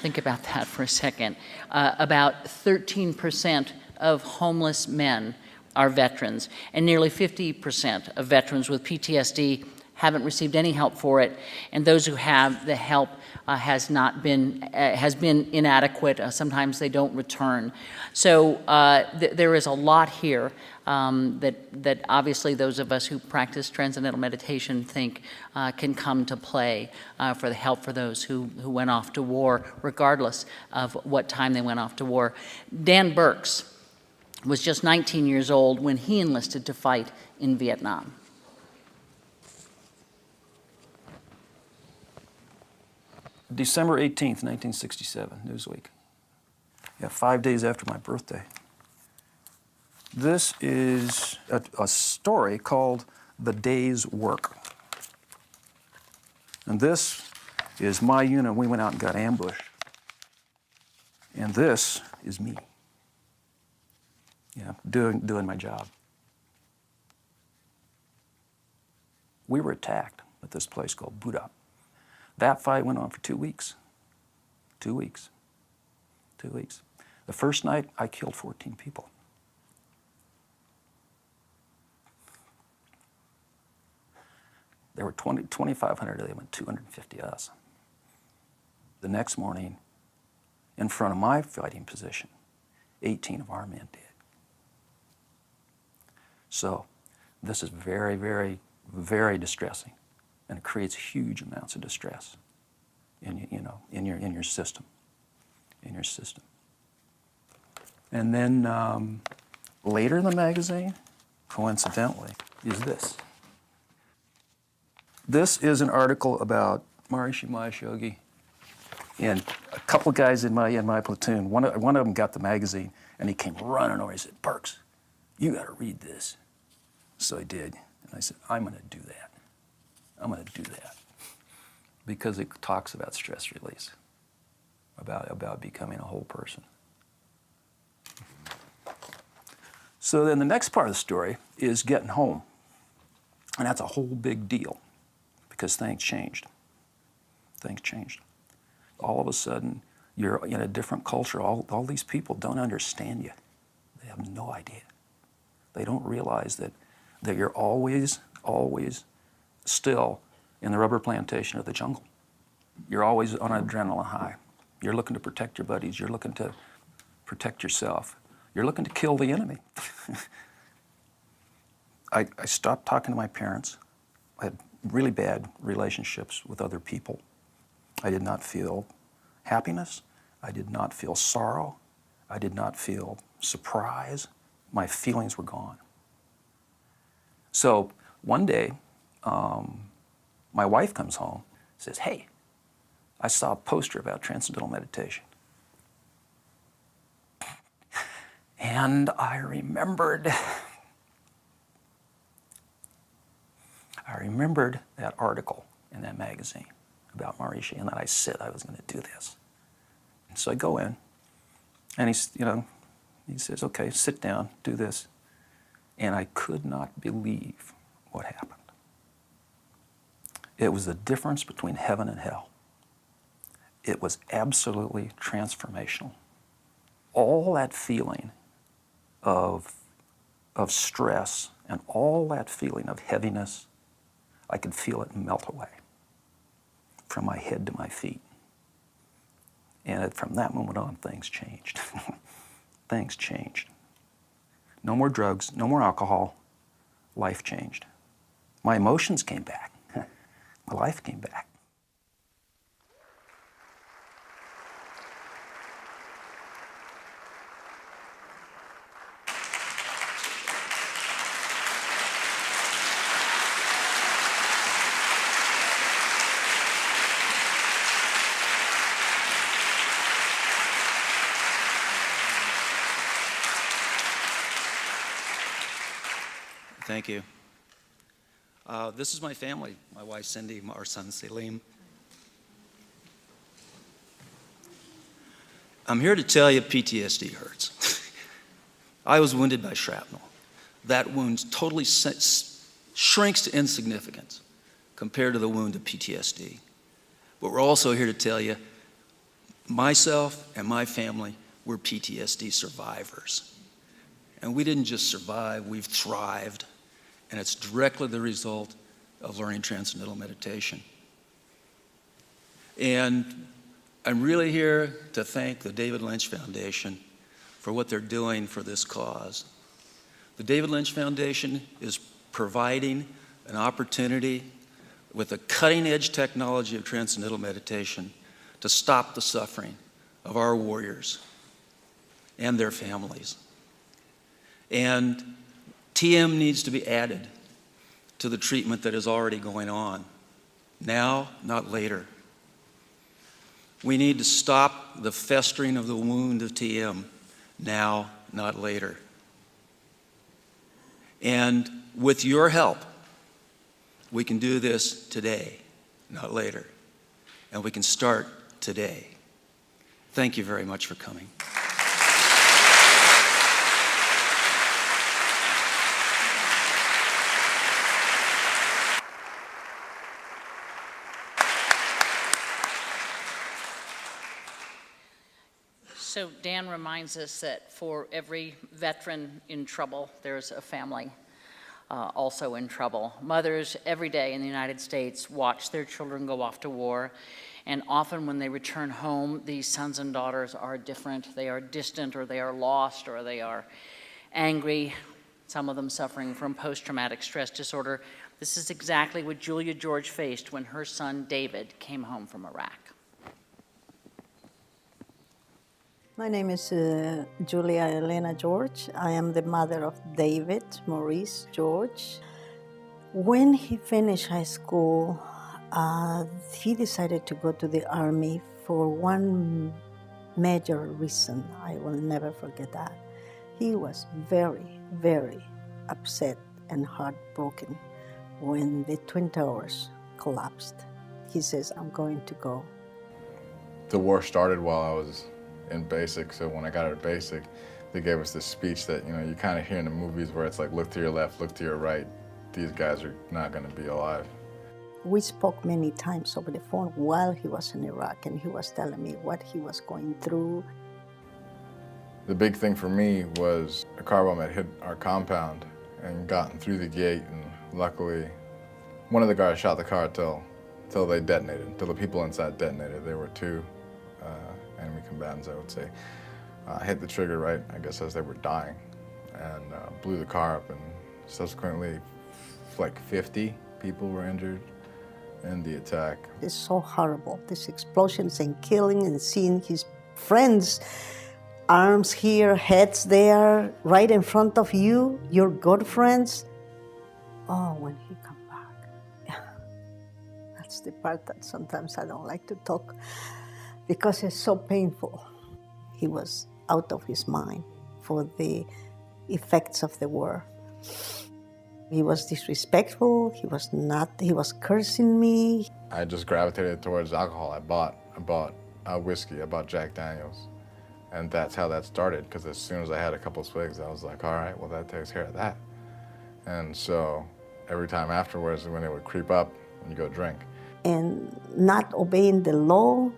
Think about that for a second. About 13% of homeless men are veterans, and nearly 50% of veterans with PTSD haven't received any help for it, and those who have, the help has been inadequate. Sometimes they don't return. So there is a lot here that obviously those of us who practice Transcendental Meditation think can come to play for the help for those who went off to war, regardless of what time they went off to war. Dan Burks was just 19 years old when he enlisted to fight in Vietnam. December 18th, 1967, Newsweek. Yeah, 5 days after my birthday. This is a story called The Day's Work. And this is my unit. We went out and got ambushed. And this is me. Yeah, doing my job. We were attacked at this place called Budap. That fight went on for 2 weeks. 2 weeks. 2 weeks. The first night, I killed 14 people. There were 2,500 of them and 250 of us. The next morning, in front of my fighting position, 18 of our men did. So this is very, very, very distressing. And it creates huge amounts of distress in your system, And then later in the magazine, coincidentally, is this. This is an article about Maharishi Mahesh Yogi and a couple guys in my platoon. One of them got the magazine, and he came running over. He said, "Burks, you got to read this." So I did, and I said, "I'm going to do that. I'm going to do that." because it talks about stress release, about becoming a whole person. So then the next part of the story is getting home. And that's a whole big deal because things changed. Things changed. All of a sudden, you're in a different culture. All these people don't understand you. They have no idea. They don't realize that you're always still in the rubber plantation of the jungle. You're always on an adrenaline high. You're looking to protect your buddies. You're looking to protect yourself. You're looking to kill the enemy. I stopped talking to my parents. I had really bad relationships with other people. I did not feel happiness. I did not feel sorrow. I did not feel surprise. My feelings were gone. So one day, my wife comes home, says, "Hey, I saw a poster about Transcendental meditation." And I remembered that article in that magazine about Maharishi, and that I said I was going to do this. And so I go in, and he says, "Okay, sit down, do this." And I could not believe what happened. It was the difference between heaven and hell. It was absolutely transformational. All that feeling of stress and all that feeling of heaviness, I could feel it melt away from my head to my feet. And from that moment on, things changed. Things changed. No more drugs, no more alcohol. Life changed. My emotions came back. My life came back. Thank you. This is my family, my wife Cindy, our son Salim. I'm here to tell you PTSD hurts. I was wounded by shrapnel. That wound totally shrinks to insignificance compared to the wound of PTSD. But we're also here to tell you, myself and my family, we're PTSD survivors. And we didn't just survive, we've thrived. And it's directly the result of learning Transcendental meditation. And I'm really here to thank the David Lynch Foundation for what they're doing for this cause. The David Lynch Foundation is providing an opportunity with the cutting-edge technology of Transcendental meditation to stop the suffering of our warriors and their families. And TM needs to be added to the treatment that is already going on. Now, not later. We need to stop the festering of the wound of TM. Now, not later. And with your help, we can do this today, not later. And we can start today. Thank you very much for coming. So Dan reminds us that for every veteran in trouble, there's a family also in trouble. Mothers every day in the United States watch their children go off to war, and often when they return home, these sons and daughters are different. They are distant, or they are lost, or they are angry, some of them suffering from post-traumatic stress disorder. This is exactly what Julia George faced when her son David came home from Iraq. My name is Julia Elena George. I am the mother of David Maurice George. When he finished high school, he decided to go to the Army for one major reason. I will never forget that. He was very, very upset and heartbroken when the Twin Towers collapsed. he says, I'm going to go. The war started while I was in basic, so when I got out of basic, they gave us this speech that, you know, you kind of hear in the movies where it's like, look to your left, look to your right. These guys are not going to be alive. We spoke many times over the phone while he was in Iraq, and he was telling me what he was going through. The big thing for me was a car bomb had hit our compound and gotten through the gate, and luckily one of the guys shot the car till they detonated, till the people inside detonated. There were two enemy combatants, I would say. Hit the trigger right, I guess, as they were dying, and blew the car up, and subsequently like 50 people were injured in the attack. It's so horrible, these explosions and killing, and seeing his friends, arms here, heads there, right in front of you, your good friends. Oh, when he come back. That's the part that sometimes I don't like to talk because it's so painful. He was out of his mind for the effects of the war. He was disrespectful, he was cursing me. I just gravitated towards alcohol. I bought whiskey, I bought Jack Daniels. And that's how that started, because as soon as I had a couple swigs, I was like, all right, well, that takes care of that. And so every time afterwards, when it would creep up, you go drink. And not obeying the law,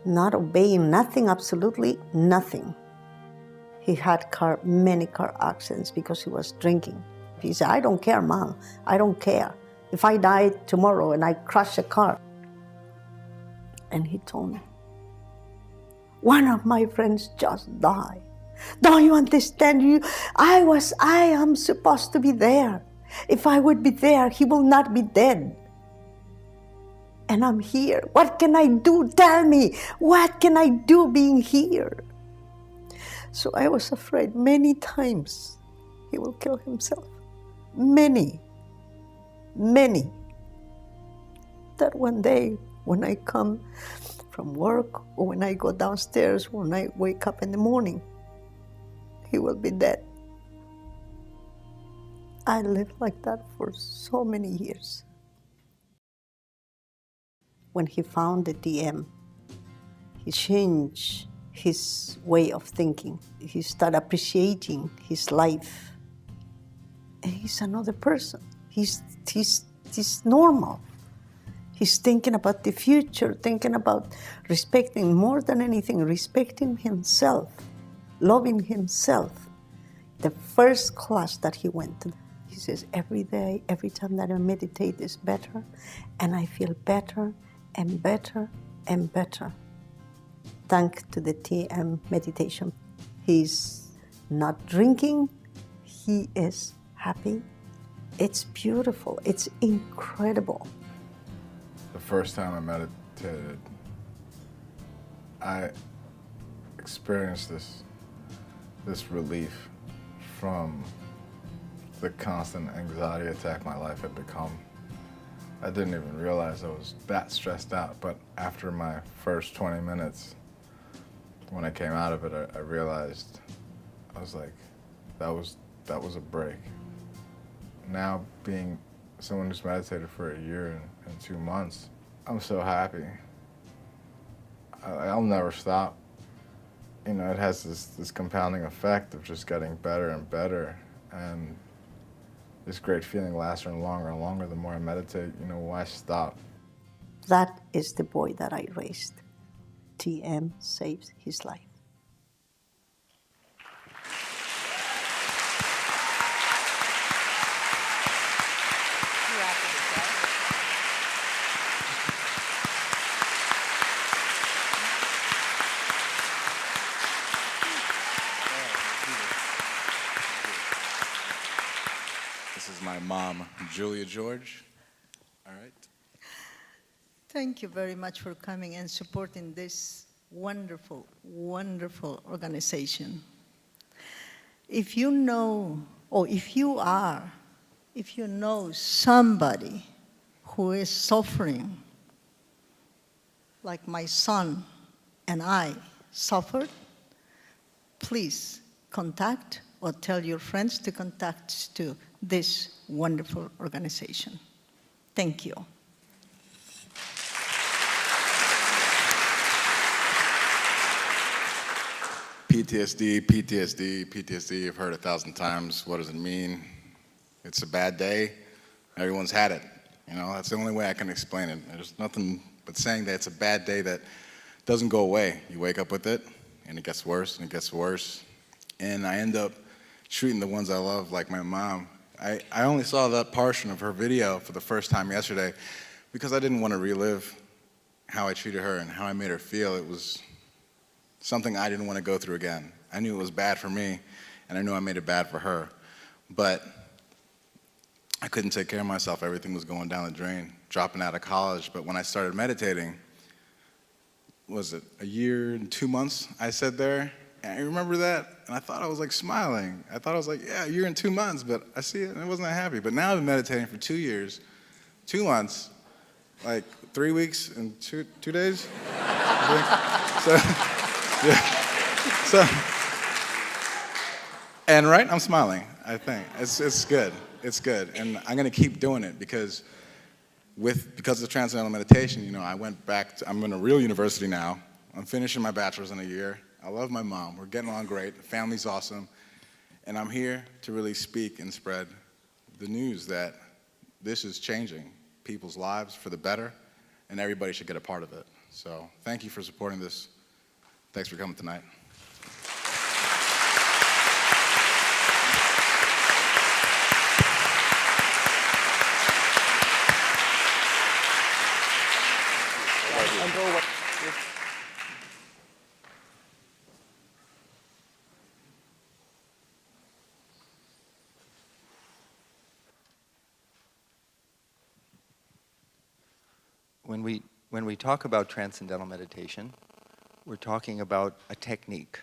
not obeying nothing, absolutely nothing. He had many car accidents because he was drinking. He said, I don't care, Mom, I don't care. If I die tomorrow and I crash a car. And he told me, one of my friends just died. Don't you understand? I am supposed to be there. If I would be there, he will not be dead. And I'm here. What can I do? Tell me, what can I do being here? So I was afraid many times he will kill himself. Many. That one day when I come from work or when I go downstairs, when I wake up in the morning, he will be dead. I lived like that for so many years. When he found the DM, he changed his way of thinking. He started appreciating his life. And he's another person. He's normal. He's thinking about the future, thinking about respecting, more than anything, respecting himself, loving himself. The first class that he went to, he says, every day, every time that I meditate is better, and I feel better and better and better. Thanks to the TM meditation. He's not drinking, he is happy. It's beautiful, it's incredible. The first time I meditated, I experienced this relief from the constant anxiety attack my life had become. I didn't even realize I was that stressed out, but after my first 20 minutes, when I came out of it, I realized, I was like, that was a break. Now, being someone who's meditated for a year and 2 months, I'm so happy. I'll never stop. You know, it has this compounding effect of just getting better and better, and this great feeling lasts longer and longer the more I meditate. You know, why stop? That is the boy that I raised. TM saves his life. This is my mom, Julia George. All right. Thank you very much for coming and supporting this wonderful, wonderful organization. If you know, or if you know somebody who is suffering, like my son and I suffered, please contact or tell your friends to contact to this wonderful organization. Thank you. PTSD, PTSD, PTSD. You've heard 1,000 times. What does it mean? It's a bad day. Everyone's had it. You know, that's the only way I can explain it. There's nothing but saying that it's a bad day that doesn't go away. You wake up with it, and it gets worse, and it gets worse. And I end up treating the ones I love like my mom. I only saw that portion of her video for the first time yesterday because I didn't want to relive how I treated her and how I made her feel. It was something I didn't want to go through again. I knew it was bad for me, and I knew I made it bad for her. But I couldn't take care of myself. Everything was going down the drain, dropping out of college. But when I started meditating, was it a year and 2 months I said there? And I remember that, and I thought I was like smiling. I thought I was like, yeah, a year and 2 months, but I see it, and I wasn't that happy. But now I've been meditating for 2 years, 2 months, like 3 weeks and two days. So, and right, I'm smiling, I think. It's good, it's good. And I'm gonna keep doing it because of Transcendental Meditation, you know, I went back I'm in a real university now. I'm finishing my bachelor's in a year. I love my mom, we're getting along great, the family's awesome. And I'm here to really speak and spread the news that this is changing people's lives for the better, and everybody should get a part of it. So thank you for supporting this. Thanks for coming tonight. When we talk about transcendental meditation, we're talking about a technique.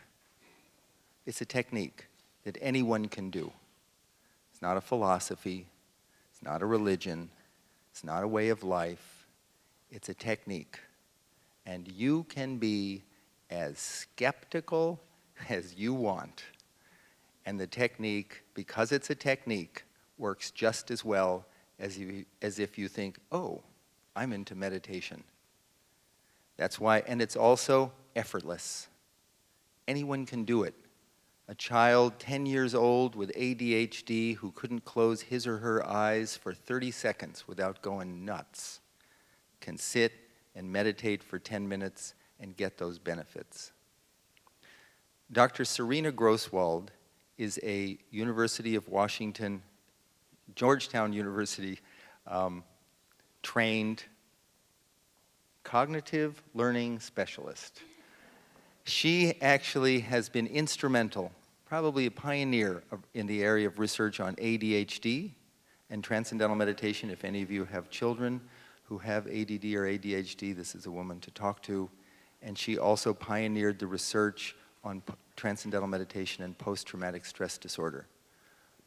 It's a technique that anyone can do. It's not a philosophy, it's not a religion, it's not a way of life, it's a technique. And you can be as skeptical as you want. And the technique, because it's a technique, works just as well as if you think, oh, I'm into meditation. That's why, and it's also effortless. Anyone can do it. A child 10 years old with ADHD who couldn't close his or her eyes for 30 seconds without going nuts can sit and meditate for 10 minutes and get those benefits. Dr. Serena Grosswald is a University of Washington, Georgetown University trained cognitive learning specialist. She actually has been instrumental, probably a pioneer in the area of research on ADHD and transcendental meditation. If any of you have children who have ADD or ADHD, this is a woman to talk to. And she also pioneered the research on transcendental meditation and post-traumatic stress disorder.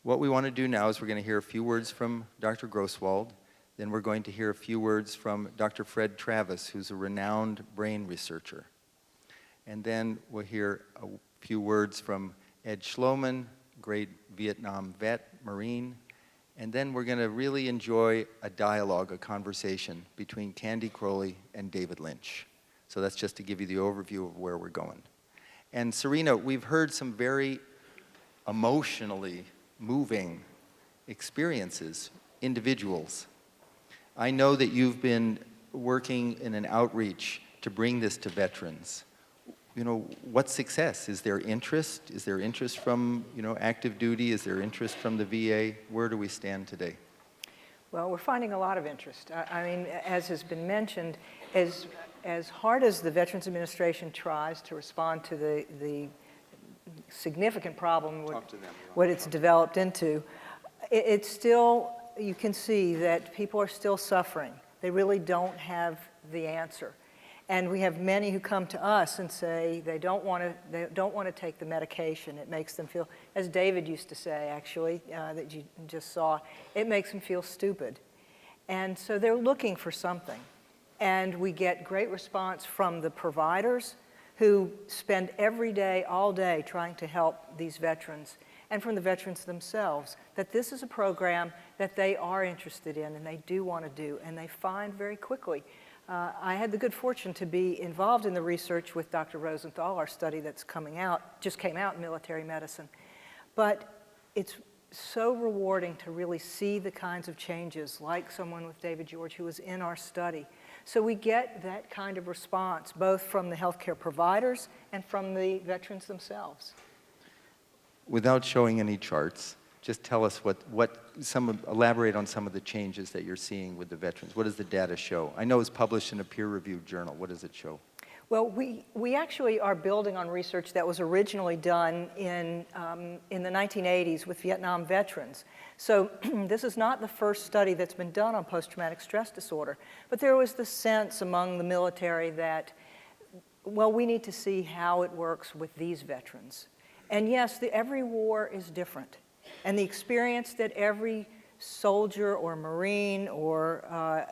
What we want to do now is we're going to hear a few words from Dr. Grosswald. Then we're going to hear a few words from Dr. Fred Travis, who's a renowned brain researcher. And then we'll hear a few words from Ed Schloman, great Vietnam vet, Marine. And then we're going to really enjoy a dialogue, a conversation between Candy Crowley and David Lynch. So that's just to give you the overview of where we're going. And Serena, we've heard some very emotionally moving experiences, individuals. I know that you've been working in an outreach to bring this to veterans. You know, what success? Is there interest? Is there interest from, active duty? Is there interest from the VA? Where do we stand today? Well, we're finding a lot of interest. I mean, as has been mentioned, as hard as the Veterans Administration tries to respond to the significant problem, what it's developed into, it's still, you can see that people are still suffering. They really don't have the answer. And we have many who come to us and say they don't want to take the medication. It makes them feel, as David used to say, actually, that you just saw, it makes them feel stupid. And so they're looking for something. And we get great response from the providers who spend every day, all day, trying to help these veterans, and from the veterans themselves, that this is a program that they are interested in and they do want to do, and they find very quickly I had the good fortune to be involved in the research with Dr. Rosenthal, our study that's just came out in military medicine. But it's so rewarding to really see the kinds of changes, like someone with David George who was in our study. So we get that kind of response, both from the healthcare providers and from the veterans themselves. Without showing any charts, just tell us elaborate on some of the changes that you're seeing with the veterans. What does the data show? I know it's published in a peer-reviewed journal. What does it show? Well, we actually are building on research that was originally done in the 1980s with Vietnam veterans. So this is not the first study that's been done on post-traumatic stress disorder, but there was the sense among the military that, well, we need to see how it works with these veterans. And yes, every war is different. And the experience that every soldier or Marine or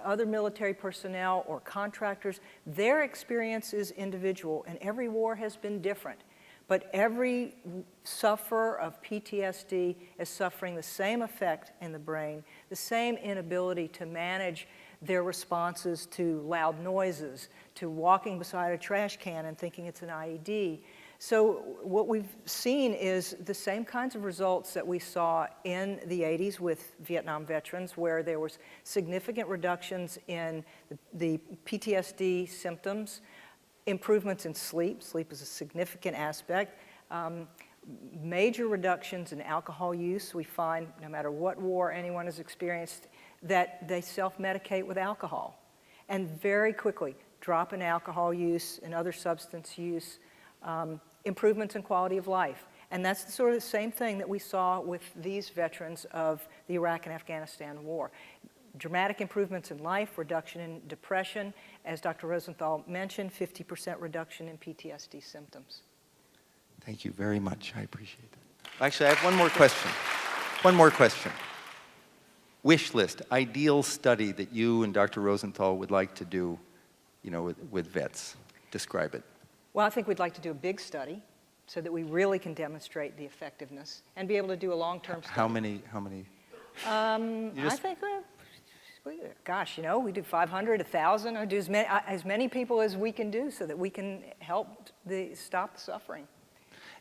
other military personnel or contractors, their experience is individual, and every war has been different. But every sufferer of PTSD is suffering the same effect in the brain, the same inability to manage their responses to loud noises, to walking beside a trash can and thinking it's an IED. So what we've seen is the same kinds of results that we saw in the 80s with Vietnam veterans, where there was significant reductions in the PTSD symptoms, improvements in sleep. Sleep is a significant aspect. Major reductions in alcohol use. We find no matter what war anyone has experienced, that they self-medicate with alcohol. And very quickly, drop in alcohol use and other substance use. Improvements in quality of life. And that's sort of the same thing that we saw with these veterans of the Iraq and Afghanistan war. Dramatic improvements in life, reduction in depression, as Dr. Rosenthal mentioned, 50% reduction in PTSD symptoms. Thank you very much. I appreciate that. Actually, I have one more question. One more question. Wish list, ideal study that you and Dr. Rosenthal would like to do, with vets. Describe it. Well, I think we'd like to do a big study so that we really can demonstrate the effectiveness and be able to do a long-term study. How many? I think, gosh, we do 500, 1,000. I do as many people as we can do so that we can help stop the suffering.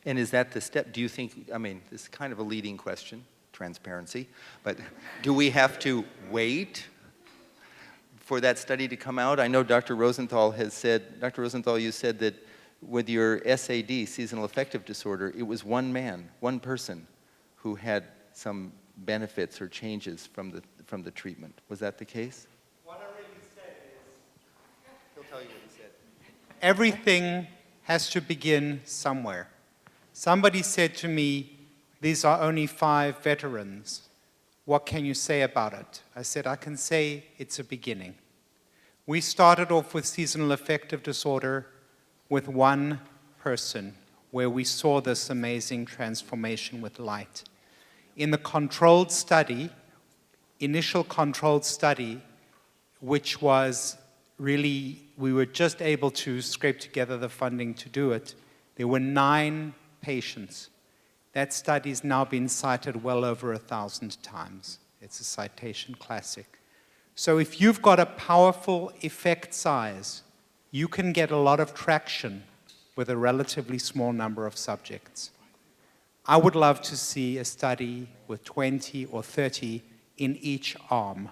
And is that the step? Do you think, this is kind of a leading question, transparency, but do we have to wait for that study to come out? I know Dr. Rosenthal has said, Dr. Rosenthal, you said that with your SAD, seasonal affective disorder, it was one person who had some benefits or changes from the treatment. Was that the case? What I really said is, he'll tell you what he said. Everything has to begin somewhere. Somebody said to me, these are only 5 veterans. What can you say about it? I said, I can say it's a beginning. We started off with seasonal affective disorder with one person where we saw this amazing transformation with light. In the controlled study, initial controlled study, which was really, we were just able to scrape together the funding to do it, there were 9 patients. That study's now been cited well over 1,000 times. It's a citation classic. So if you've got a powerful effect size, you can get a lot of traction with a relatively small number of subjects. I would love to see a study with 20 or 30 in each arm.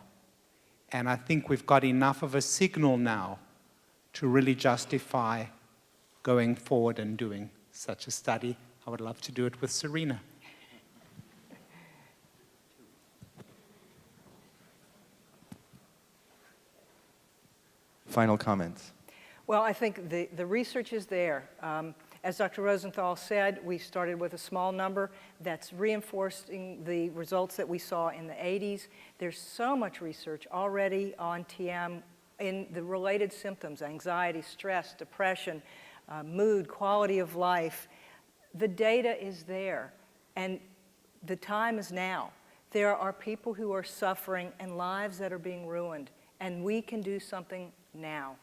And I think we've got enough of a signal now to really justify going forward and doing such a study. I would love to do it with Serena. Final comments. Well, I think the research is there. As Dr. Rosenthal said, we started with a small number that's reinforcing the results that we saw in the 80s. There's so much research already on TM in the related symptoms, anxiety, stress, depression, mood, quality of life. The data is there, and the time is now. There are people who are suffering and lives that are being ruined, and we can do something now.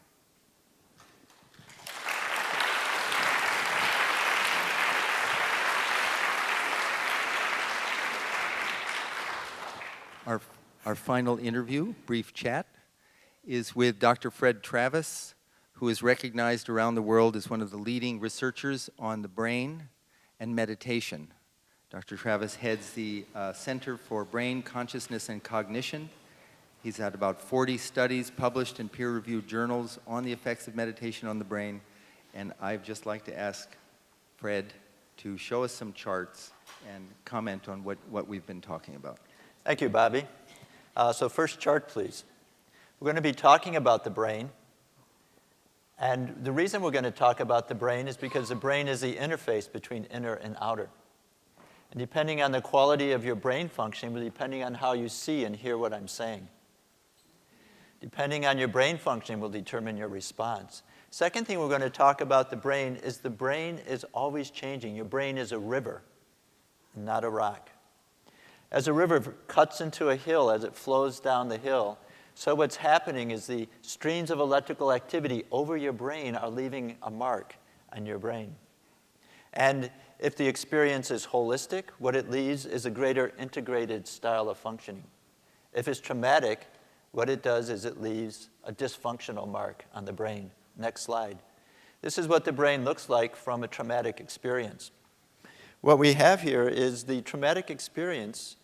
Our final interview, brief chat, is with Dr. Fred Travis, who is recognized around the world as one of the leading researchers on the brain and meditation. Dr. Travis heads the Center for Brain, Consciousness, and Cognition. He's had about 40 studies published in peer-reviewed journals on the effects of meditation on the brain, and I'd just like to ask Fred to show us some charts and comment on what we've been talking about. Thank you, Bobby. So first chart, please. We're going to be talking about the brain. And the reason we're going to talk about the brain is because the brain is the interface between inner and outer. And depending on the quality of your brain function, depending on how you see and hear what I'm saying. Depending on your brain function will determine your response. Second thing we're going to talk about the brain is always changing. Your brain is a river, not a rock. As a river cuts into a hill, as it flows down the hill, so what's happening is the streams of electrical activity over your brain are leaving a mark on your brain. And if the experience is holistic, what it leaves is a greater integrated style of functioning. If it's traumatic, what it does is it leaves a dysfunctional mark on the brain. Next slide. This is what the brain looks like from a traumatic experience. What we have here is the traumatic experience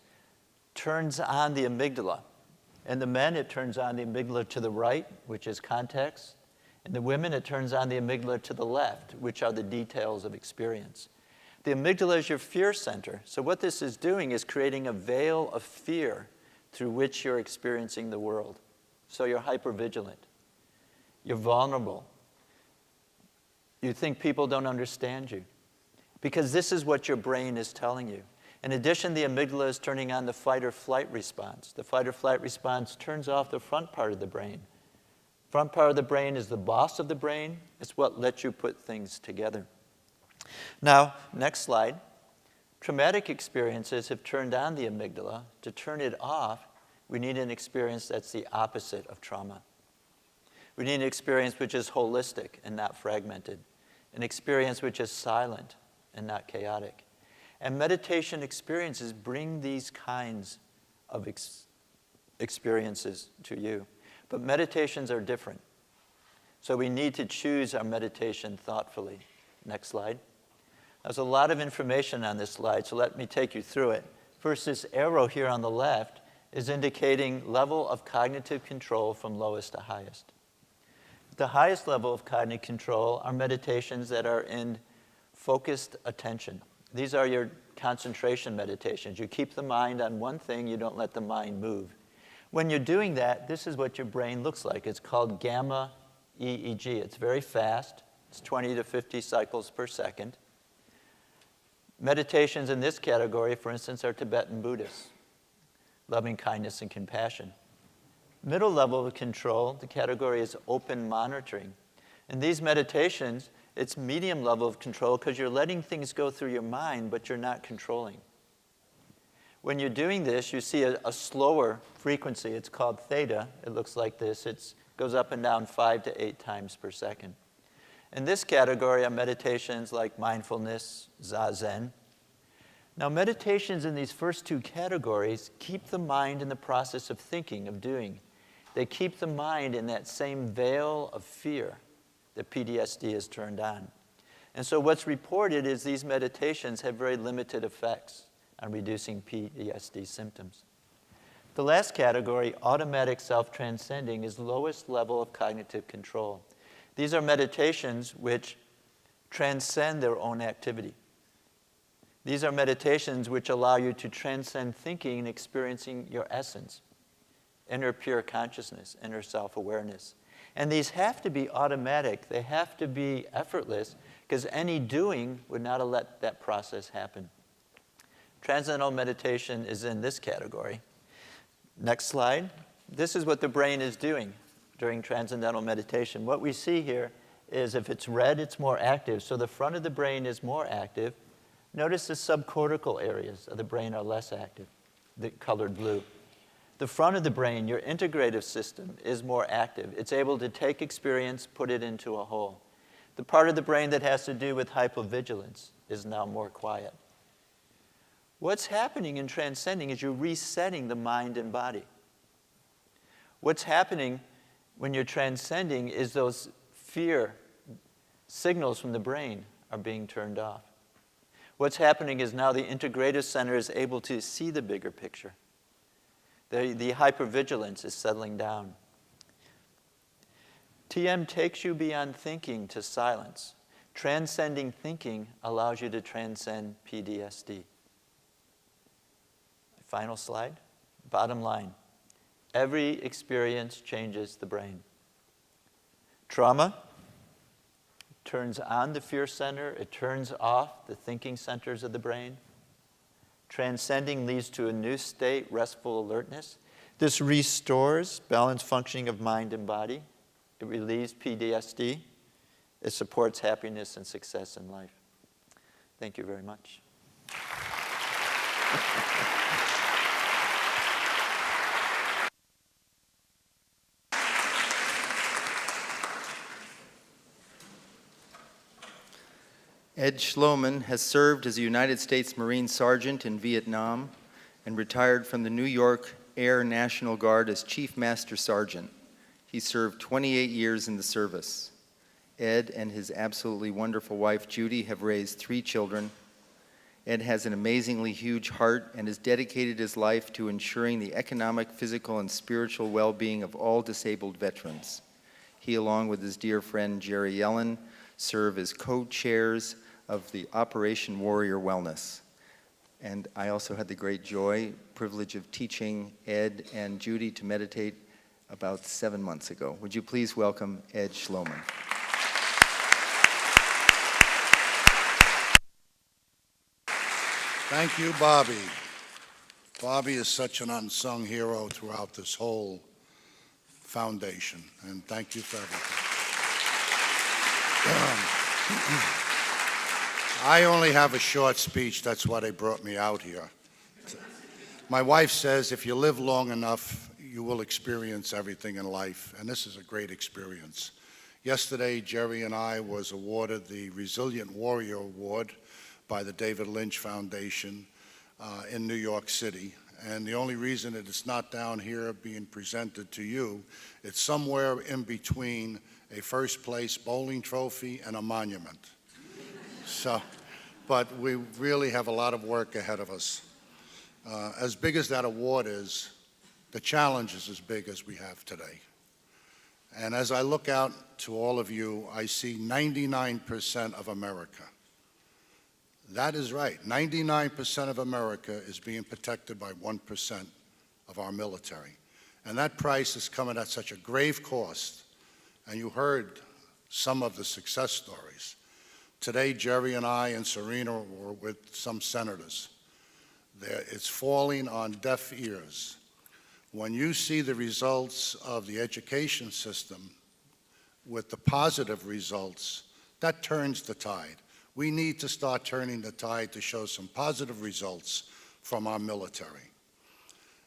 turns on the amygdala. In the men, it turns on the amygdala to the right, which is context. In the women, it turns on the amygdala to the left, which are the details of experience. The amygdala is your fear center. So what this is doing is creating a veil of fear through which you're experiencing the world. So you're hypervigilant. You're vulnerable. You think people don't understand you. Because this is what your brain is telling you. In addition, the amygdala is turning on the fight or flight response. The fight or flight response turns off the front part of the brain. Front part of the brain is the boss of the brain. It's what lets you put things together. Now, next slide. Traumatic experiences have turned on the amygdala. To turn it off, we need an experience that's the opposite of trauma. We need an experience which is holistic and not fragmented. An experience which is silent and not chaotic. And meditation experiences bring these kinds of experiences to you. But meditations are different. So we need to choose our meditation thoughtfully. Next slide. There's a lot of information on this slide, so let me take you through it. First, this arrow here on the left is indicating level of cognitive control from lowest to highest. The highest level of cognitive control are meditations that are in focused attention. These are your concentration meditations. You keep the mind on one thing, you don't let the mind move. When you're doing that, this is what your brain looks like. It's called gamma EEG. It's very fast. It's 20 to 50 cycles per second. Meditations in this category, for instance, are Tibetan Buddhists, loving kindness and compassion. Middle level of control, the category is open monitoring. In these meditations, it's medium level of control because you're letting things go through your mind, but you're not controlling. When you're doing this, you see a slower frequency. It's called theta. It looks like this. It goes up and down 5 to 8 times per second. In this category are meditations like mindfulness, zazen. Now, meditations in these first two categories keep the mind in the process of thinking, of doing. They keep the mind in that same veil of fear that PTSD is turned on. And so what's reported is these meditations have very limited effects on reducing PTSD symptoms. The last category, automatic self-transcending, is lowest level of cognitive control. These are meditations which transcend their own activity. These are meditations which allow you to transcend thinking and experiencing your essence, inner pure consciousness, inner self-awareness. And these have to be automatic. They have to be effortless because any doing would not have let that process happen. Transcendental meditation is in this category. Next slide. This is what the brain is doing during transcendental meditation. What we see here is if it's red, it's more active. So the front of the brain is more active. Notice the subcortical areas of the brain are less active, the colored blue. The front of the brain, your integrative system, is more active. It's able to take experience, put it into a whole. The part of the brain that has to do with hypovigilance is now more quiet. What's happening in transcending is you're resetting the mind and body. What's happening when you're transcending is those fear signals from the brain are being turned off. What's happening is now the integrative center is able to see the bigger picture. The hypervigilance is settling down. TM takes you beyond thinking to silence. Transcending thinking allows you to transcend PTSD. Final slide. Bottom line. Every experience changes the brain. Trauma turns on the fear center. It turns off the thinking centers of the brain. Transcending leads to a new state, restful alertness. This restores balanced functioning of mind and body. It relieves PTSD. It supports happiness and success in life. Thank you very much. Ed Schloman has served as a United States Marine Sergeant in Vietnam and retired from the New York Air National Guard as Chief Master Sergeant. He served 28 years in the service. Ed and his absolutely wonderful wife, Judy, have raised 3 children. Ed has an amazingly huge heart and has dedicated his life to ensuring the economic, physical, and spiritual well-being of all disabled veterans. He, along with his dear friend Jerry Yellen, serve as co-chairs of the Operation Warrior Wellness. And I also had the great privilege of teaching Ed and Judy to meditate about 7 months ago. Would you please welcome Ed Schloman? Thank you, Bobby. Bobby is such an unsung hero throughout this whole foundation, and thank you for everything. I only have a short speech. That's why they brought me out here. My wife says if you live long enough, you will experience everything in life, and this is a great experience. Yesterday, Jerry and I was awarded the Resilient Warrior Award by the David Lynch Foundation in New York City. And the only reason that it's not down here being presented to you, it's somewhere in between a first place bowling trophy and a monument. So, but we really have a lot of work ahead of us. As big as that award is, the challenge is as big as we have today. And as I look out to all of you, I see 99% of America. That is right. 99% of America is being protected by 1% of our military. And that price is coming at such a grave cost. And you heard some of the success stories. Today, Jerry and I and Serena were with some senators. It's falling on deaf ears. When you see the results of the education system with the positive results, that turns the tide. We need to start turning the tide to show some positive results from our military.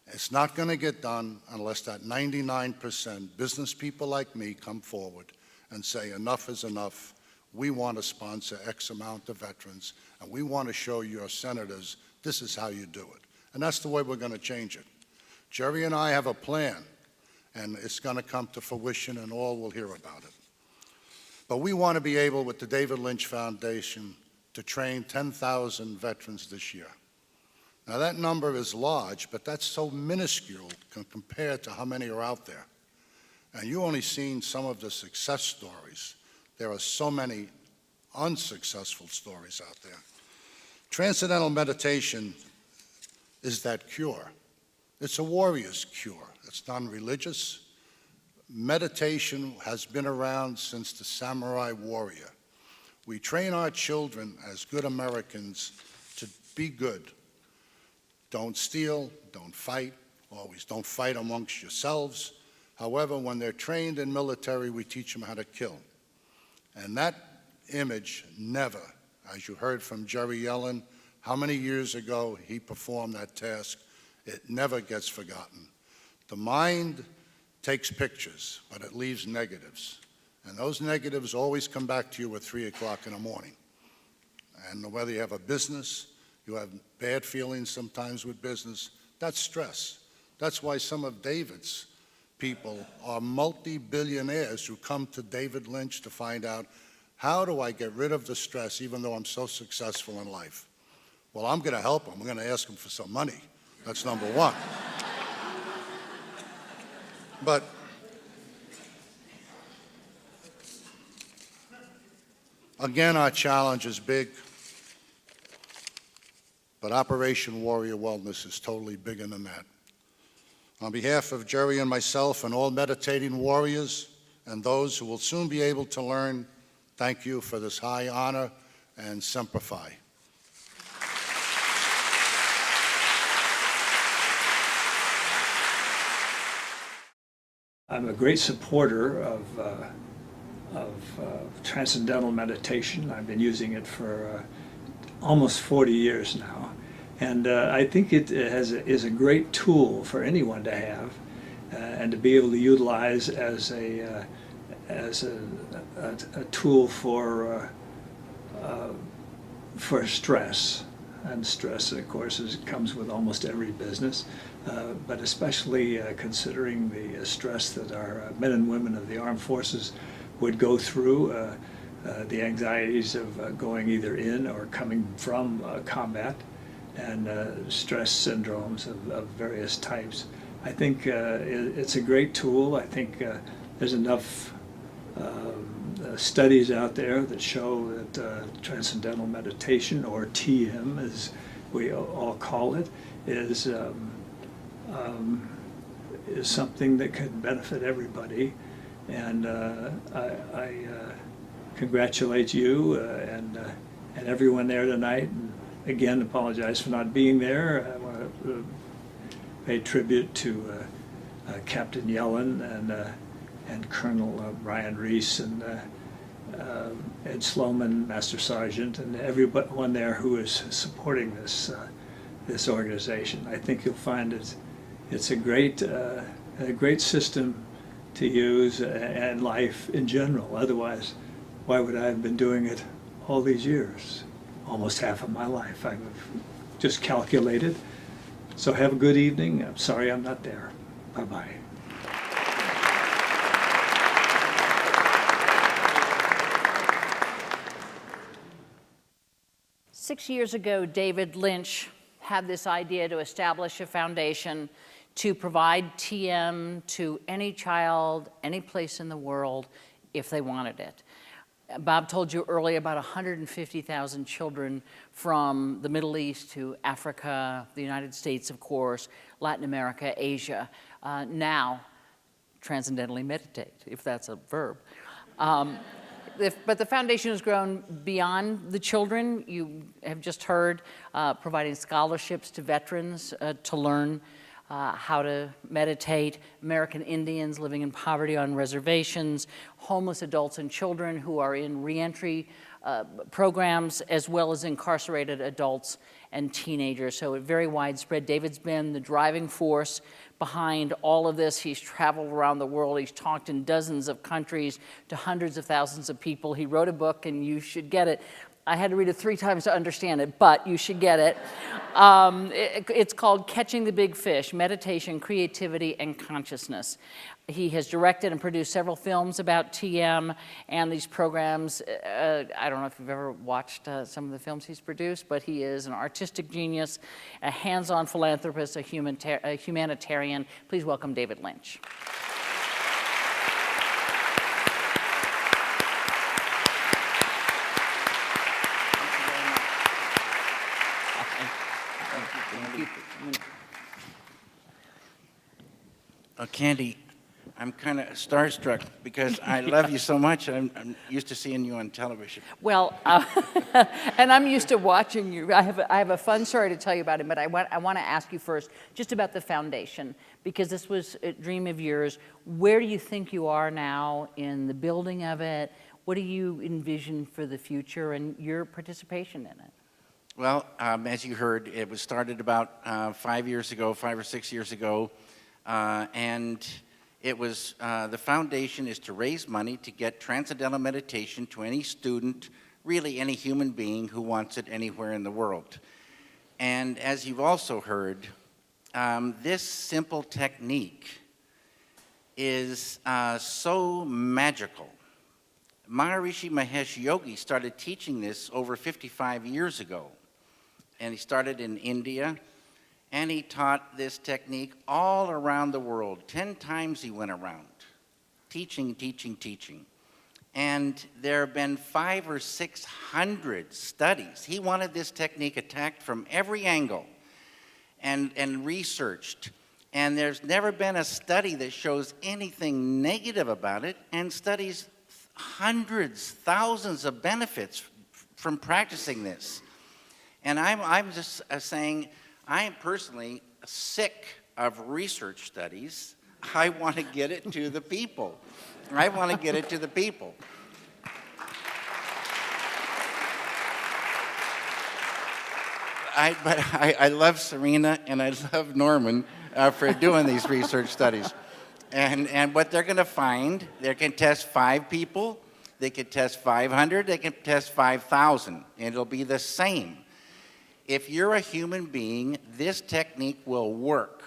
It's not going to get done unless that 99% business people like me come forward and say enough is enough. We want to sponsor X amount of veterans, and we want to show your senators this is how you do it. And that's the way we're going to change it. Jerry and I have a plan, and it's going to come to fruition, and all will hear about it. But we want to be able, with the David Lynch Foundation, to train 10,000 veterans this year. Now that number is large, but that's so minuscule compared to how many are out there. And you only seen some of the success stories. There are so many unsuccessful stories out there. Transcendental meditation is that cure. It's a warrior's cure. It's non-religious. Meditation has been around since the samurai warrior. We train our children as good Americans to be good. Don't steal, don't fight, always don't fight amongst yourselves. However, when they're trained in military, we teach them how to kill. And that image never, as you heard from Jerry Yellen, how many years ago he performed that task, it never gets forgotten. The mind takes pictures, but it leaves negatives. And those negatives always come back to you at 3 o'clock in the morning. And whether you have a business, you have bad feelings sometimes with business, that's stress. That's why some of David's people are multi-billionaires who come to David Lynch to find out, how do I get rid of the stress even though I'm so successful in life? Well, I'm going to help them. I'm going to ask them for some money. That's number one. But again, our challenge is big, but Operation Warrior Wellness is totally bigger than that. On behalf of Jerry and myself and all meditating warriors and those who will soon be able to learn, thank you for this high honor, and Semper Fi. I'm a great supporter of Transcendental meditation. I've been using it for almost 40 years now. And I think it is a great tool for anyone to have and to be able to utilize as a tool for stress. And stress, of course, comes with almost every business, but especially considering the stress that our men and women of the armed forces would go through, the anxieties of going either in or coming from combat, and stress syndromes of various types. I think it's a great tool. I think there's enough studies out there that show that Transcendental meditation, or TM as we all call it, is something that could benefit everybody. And I congratulate you and everyone there tonight. And again, apologize for not being there. I want to pay tribute to Captain Yellen and Colonel Brian Reese and Ed Sloman, Master Sergeant, and everyone there who is supporting this organization. I think you'll find it's a great system to use and life in general. Otherwise, why would I have been doing it all these years? Almost half of my life, I've just calculated. So have a good evening. I'm sorry I'm not there. Bye-bye. Six years ago, David Lynch had this idea to establish a foundation to provide TM to any child, any place in the world, if they wanted it. Bob told you earlier about 150,000 children from the Middle East to Africa, the United States, of course, Latin America, Asia. Now, transcendentally meditate, if that's a verb. But the foundation has grown beyond the children. You have just heard providing scholarships to veterans to learn how to meditate, American Indians living in poverty on reservations, homeless adults and children who are in reentry programs, as well as incarcerated adults and teenagers. So very widespread. David's been the driving force behind all of this. He's traveled around the world. He's talked in dozens of countries to hundreds of thousands of people. He wrote a book, and you should get it. I had to read it 3 times to understand it, but you should get it. It's called Catching the Big Fish: Meditation, Creativity, and Consciousness. He has directed and produced several films about TM and these programs. I don't know if you've ever watched some of the films he's produced, but he is an artistic genius, a hands-on philanthropist, a humanitarian. Please welcome David Lynch. Candy, I'm kind of starstruck because I love you so much. I'm used to seeing you on television. Well, and I'm used to watching you. I have a fun story to tell you about him, but I want to ask you first just about the foundation, because this was a dream of yours. Where do you think you are now in the building of it? What do you envision for the future and your participation in it? Well, as you heard, it was started about 5 or 6 years ago. And it was, the foundation is to raise money to get transcendental meditation to any student, really any human being who wants it anywhere in the world. And as you've also heard, this simple technique is so magical. Maharishi Mahesh Yogi started teaching this over 55 years ago. And he started in India, and he taught this technique all around the world. 10 times he went around, teaching, teaching, teaching. And there have been 500 or 600 studies. He wanted this technique attacked from every angle and researched. And there's never been a study that shows anything negative about it, and studies hundreds, thousands of benefits from practicing this. And I'm just saying, I am personally sick of research studies. I want to get it to the people. I want to get it to the people. I love Serena and I love Norman for doing these research studies. And what they're going to find, they can test 5 people, they can test 500, they can test 5,000, and it'll be the same. If you're a human being, this technique will work.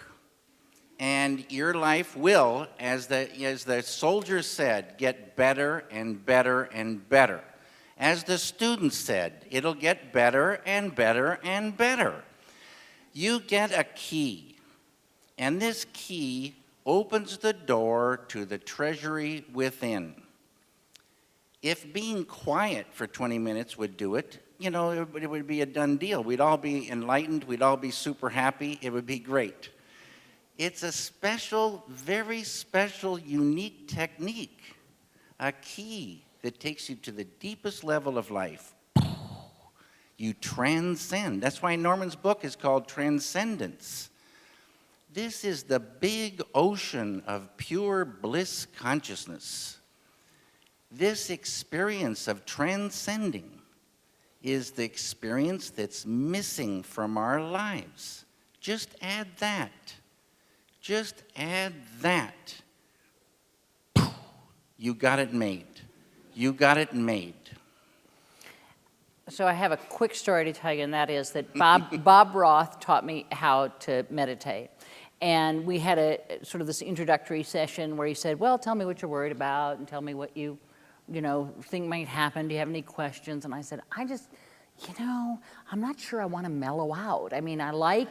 And your life will, as the soldiers said, get better and better and better. As the students said, it'll get better and better and better. You get a key, and this key opens the door to the treasury within. If being quiet for 20 minutes would do it, it would be a done deal. We'd all be enlightened, we'd all be super happy, it would be great. It's a special, very special, unique technique, a key that takes you to the deepest level of life. You transcend. That's why Norman's book is called Transcendence. This is the big ocean of pure bliss consciousness. This experience of transcending is the experience that's missing from our lives. Just add that. Just add that. You got it made. You got it made. So I have a quick story to tell you, and that is that Bob Roth taught me how to meditate. And we had a sort of this introductory session where he said, well, tell me what you're worried about and tell me what you think might happen. Do you have any questions? And I said, I'm not sure I want to mellow out. I mean, I like,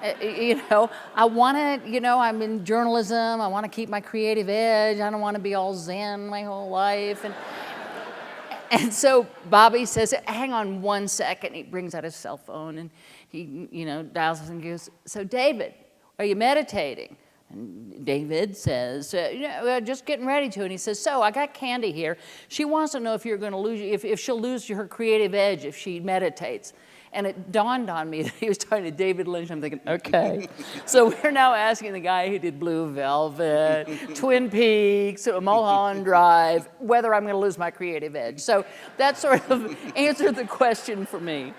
I want to, I'm in journalism. I want to keep my creative edge. I don't want to be all zen my whole life. And so Bobby says, hang on one second. He brings out his cell phone and he, dials us and goes, so David, are you meditating? And David says, just getting ready to. And he says, so I got Candy here. She wants to know if you're going to lose, if she'll lose her creative edge if she meditates. And it dawned on me that he was talking to David Lynch. I'm thinking, okay. So we're now asking the guy who did Blue Velvet, Twin Peaks, Mulholland Drive, whether I'm going to lose my creative edge. So that sort of answered the question for me.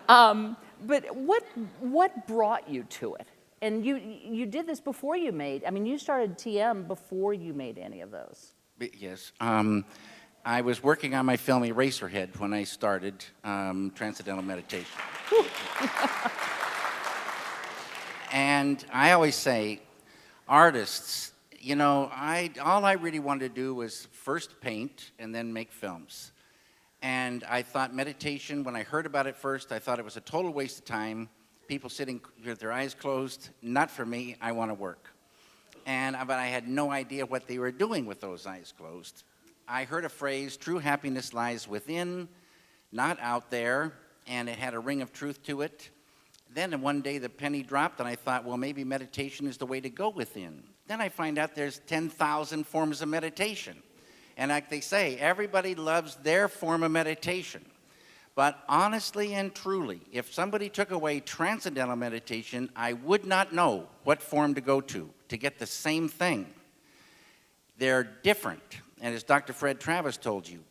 But what brought you to it? And you did this before you you started TM before you made any of those. Yes. I was working on my film Eraserhead when I started Transcendental Meditation. And I always say, artists, all I really wanted to do was first paint and then make films. And I thought meditation, when I heard about it first, I thought it was a total waste of time. People sitting with their eyes closed, not for me, I want to work. But I had no idea what they were doing with those eyes closed. I heard a phrase, true happiness lies within, not out there, and it had a ring of truth to it. Then one day the penny dropped and I thought, well, maybe meditation is the way to go within. Then I find out there's 10,000 forms of meditation. And like they say, everybody loves their form of meditation. But honestly and truly, if somebody took away transcendental meditation, I would not know what form to go to get the same thing. They're different. And as Dr. Fred Travis told you,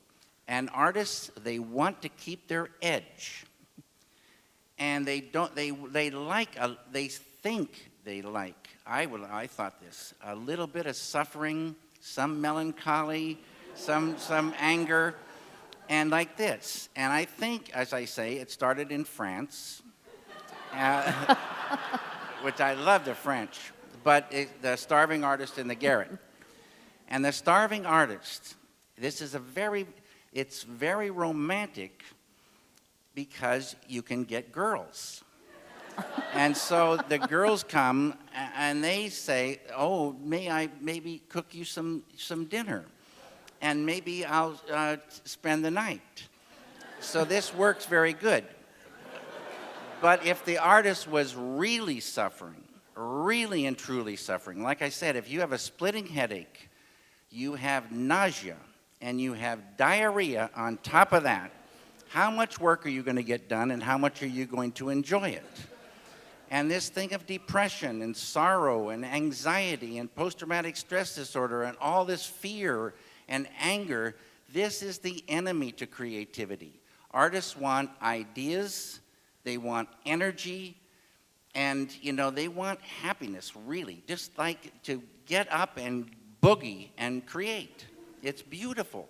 and artists, they want to keep their edge. And they think they like, I thought this, a little bit of suffering, some melancholy, some anger, and like this. And I think, as I say, it started in France, which I love the French. but the starving artist in the garret. And the starving artist, this is it's very romantic because you can get girls. And so the girls come and they say, oh, may I maybe cook you some dinner? And maybe I'll spend the night. So this works very good. But if the artist was really suffering, really and truly suffering, like I said, if you have a splitting headache, you have nausea, and you have diarrhea on top of that, how much work are you going to get done and how much are you going to enjoy it? And this thing of depression and sorrow and anxiety and post-traumatic stress disorder and all this fear and anger, this is the enemy to creativity. Artists want ideas, they want energy, and they want happiness, really. Just like to get up and boogie and create. It's beautiful.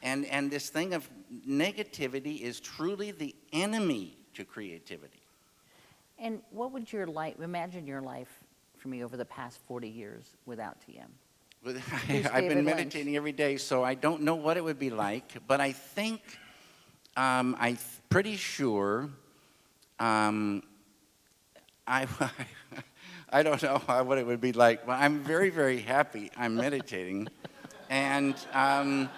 And this thing of negativity is truly the enemy to creativity. And what would imagine your life for me over the past 40 years without TM? I've been meditating every day, so I don't know what it would be like, but I think, I'm pretty sure, I don't know what it would be like, but I'm very, very happy I'm meditating. And I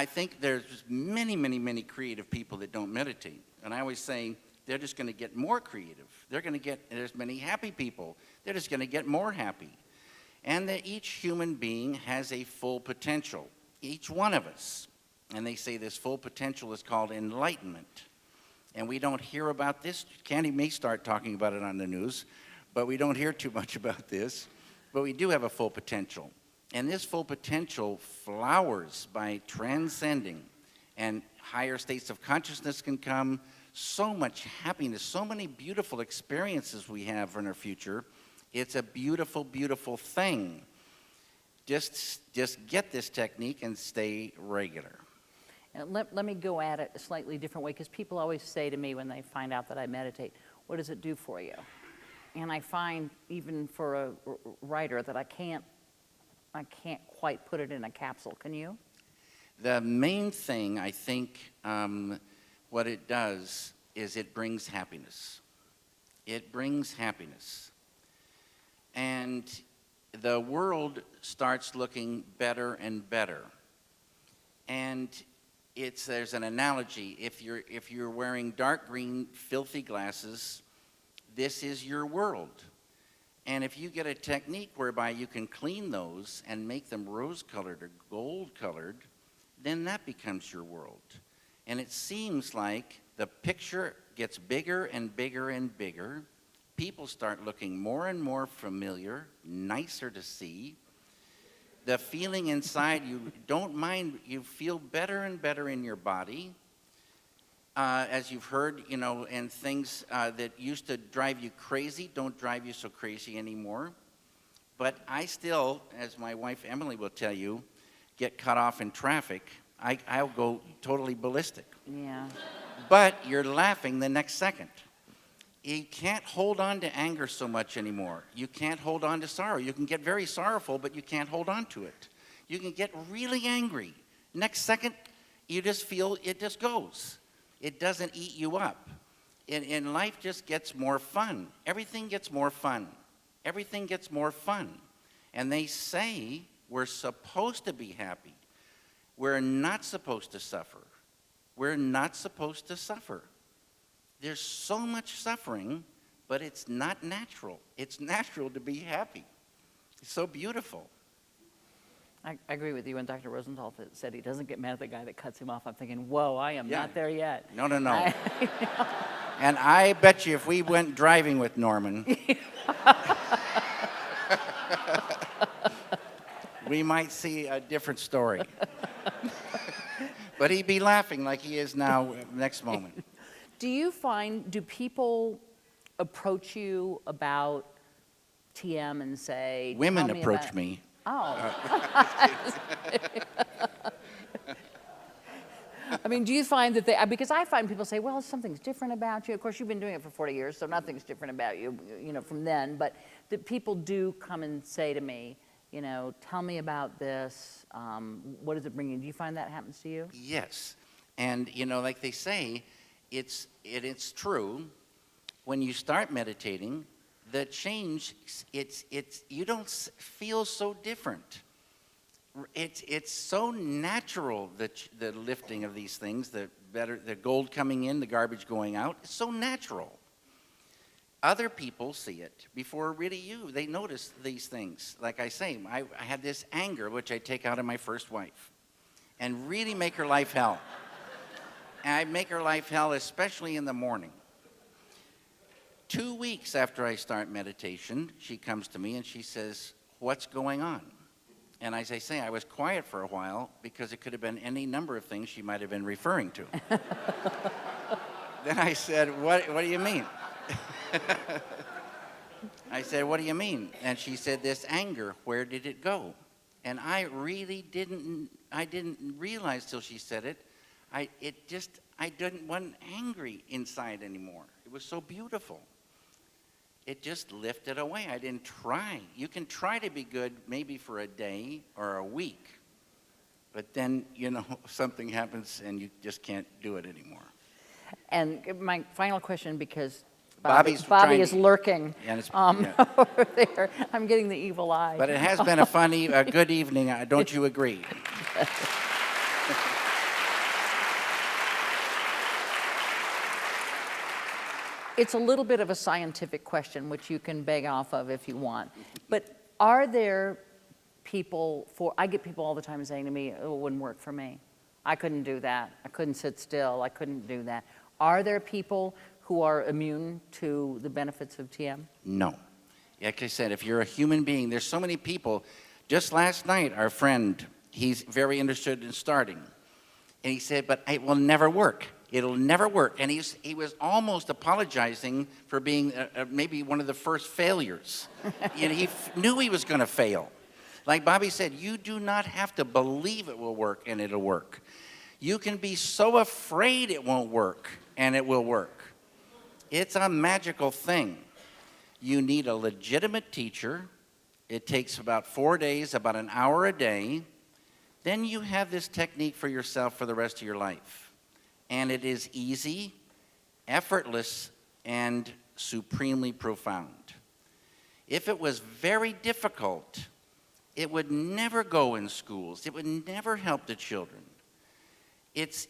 think there's many, many, many creative people that don't meditate. And I always say, they're just going to get more creative. There's many happy people. They're just going to get more happy. And that each human being has a full potential, each one of us. And they say this full potential is called enlightenment. And we don't hear about this. Candy may start talking about it on the news, but we don't hear too much about this. But we do have a full potential. And this full potential flowers by transcending, and higher states of consciousness can come, so much happiness, so many beautiful experiences we have in our future. It's a beautiful, beautiful thing. Just get this technique and stay regular. And let me go at it a slightly different way, because people always say to me when they find out that I meditate, what does it do for you? And I find, even for a writer, that I can't quite put it in a capsule. Can you? The main thing, I think, what it does is it brings happiness. It brings happiness. And the world starts looking better and better. And there's an analogy. If you're wearing dark green, filthy glasses, this is your world. And if you get a technique whereby you can clean those and make them rose-colored or gold-colored, then that becomes your world. And it seems like the picture gets bigger and bigger and bigger. People start looking more and more familiar, nicer to see. The feeling inside, you don't mind, you feel better and better in your body. As you've heard, and things that used to drive you crazy don't drive you so crazy anymore. But I still, as my wife Emily will tell you, get cut off in traffic. I'll go totally ballistic. Yeah. But you're laughing the next second. You can't hold on to anger so much anymore. You can't hold on to sorrow. You can get very sorrowful, but you can't hold on to it. You can get really angry. Next second, you just feel it just goes. It doesn't eat you up. And life just gets more fun. Everything gets more fun. Everything gets more fun. And they say we're supposed to be happy. We're not supposed to suffer. We're not supposed to suffer. There's so much suffering, but it's not natural. It's natural to be happy. It's so beautiful. I agree with you. When Dr. Rosenthal said he doesn't get mad at the guy that cuts him off, I'm thinking, whoa, I am not there yet. No. And I bet you if we went driving with Norman, we might see a different story. But he'd be laughing like he is now next moment. Do people approach you about TM and say, women approach me. Oh. I mean, do you find that because I find people say, well, something's different about you. Of course, you've been doing it for 40 years, so nothing's different about you, from then. But that people do come and say to me, tell me about this. What does it bring you? Do you find that happens to you? Yes. And, like they say, it's true. When you start meditating, the change, you don't feel so different. It's so natural, the lifting of these things, the gold coming in, the garbage going out. It's so natural. Other people see it before really you. They notice these things. Like I say, I had this anger, which I take out on my first wife and really make her life hell. And I make her life hell, especially in the morning. 2 weeks after I start meditation, she comes to me and she says, what's going on? And as I say, I was quiet for a while because it could have been any number of things she might have been referring to. Then I said, what do you mean? I said, what do you mean? And she said, this anger, where did it go? And I really didn't realize till she said it. I wasn't angry inside anymore. It was so beautiful. It just lifted away. I didn't try. You can try to be good maybe for a day or a week, but then, something happens and you just can't do it anymore. And my final question, because Bobby is lurking over there. I'm getting the evil eye. But it has been a good evening. Don't you agree? It's a little bit of a scientific question, which you can beg off of if you want. But are there people I get people all the time saying to me, oh, it wouldn't work for me. I couldn't do that. I couldn't sit still. I couldn't do that. Are there people who are immune to the benefits of TM? No. Like I said, if you're a human being, there's so many people. Just last night, our friend, he's very interested in starting. And he said, but it will never work. It'll never work. And he was almost apologizing for being maybe one of the first failures. And he knew he was going to fail. Like Bobby said, you do not have to believe it will work and it'll work. You can be so afraid it won't work and it will work. It's a magical thing. You need a legitimate teacher. It takes about 4 days, about an hour a day. Then you have this technique for yourself for the rest of your life. And it is easy, effortless, and supremely profound. If it was very difficult, it would never go in schools. It would never help the children. It's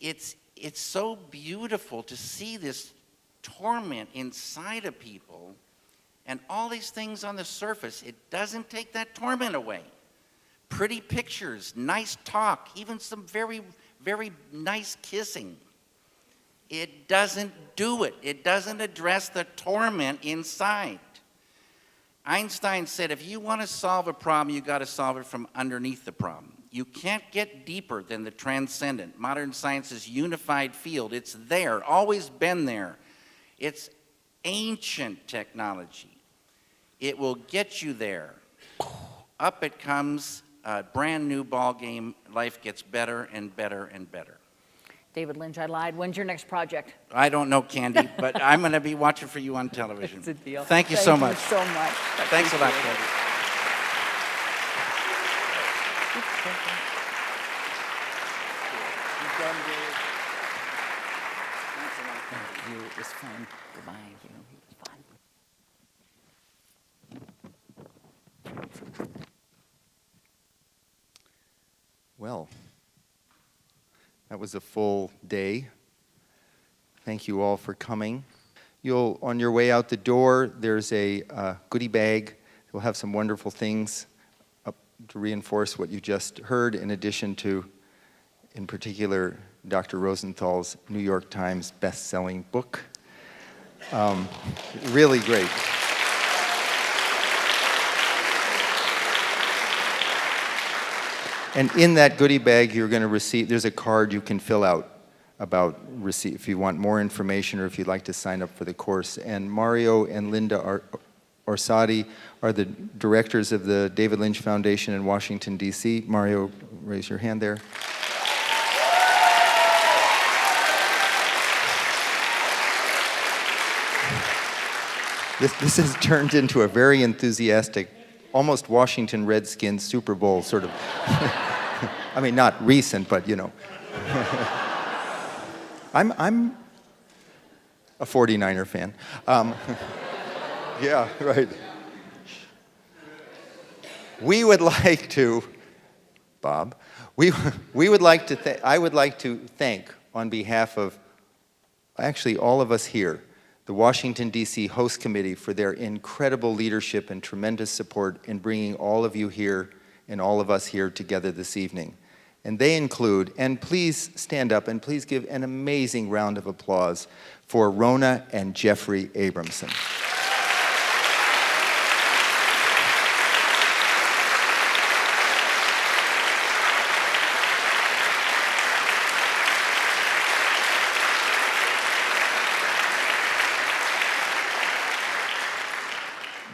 so beautiful to see this torment inside of people and all these things on the surface. It doesn't take that torment away. Pretty pictures, nice talk, even some very, very nice kissing. It doesn't do it. It doesn't address the torment inside. Einstein said, if you want to solve a problem, you got to solve it from underneath the problem. You can't get deeper than the transcendent. Modern science's unified field. It's there, always been there. It's ancient technology. It will get you there. Up it comes, a brand new ball game. Life gets better and better and better. David Lynch, I lied. When's your next project? I don't know, Candy, but I'm going to be watching for you on television. It's a deal. Thank you so much. Thank you so much. Thanks a lot, Candy. Thank you. It was fun. Goodbye. It was fun. Well, that was a full day. Thank you all for coming. On your way out the door, there's a goodie bag. We'll have some wonderful things up to reinforce what you just heard, in addition to, in particular, Dr. Rosenthal's New York Times best-selling book. Really great. And in that goodie bag, you're going to receive, there's a card you can fill out about if you want more information or if you'd like to sign up for the course. And Mario and Linda Orsatti are the directors of the David Lynch Foundation in Washington, D.C. Mario, raise your hand there. This has turned into a very enthusiastic, almost Washington Redskins Super Bowl sort of. I mean, not recent, but you know. I'm a 49er fan. Yeah, right. We would like to, Bob, we would like to, I would like to thank on behalf of actually all of us here, the Washington, D.C. Host Committee for their incredible leadership and tremendous support in bringing all of you here and all of us here together this evening. And they include, and please stand up and please give an amazing round of applause for Rona and Jeffrey Abramson.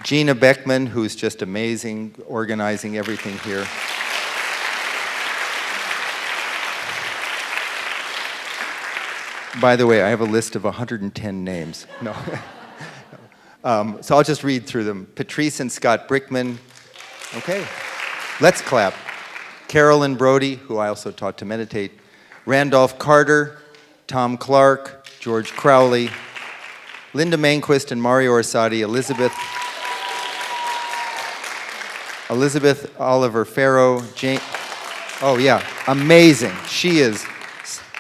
Gina Beckman, who's just amazing, organizing everything here. By the way, I have a list of 110 names. No. So I'll just read through them. Patrice and Scott Brickman. Okay, let's clap. Carolyn Brody, who I also taught to meditate. Randolph Carter, Tom Clark, George Crowley, Linda Manquist and Mario Orsatti, Elizabeth Oliver Farrow, Jane, oh yeah, amazing. She is,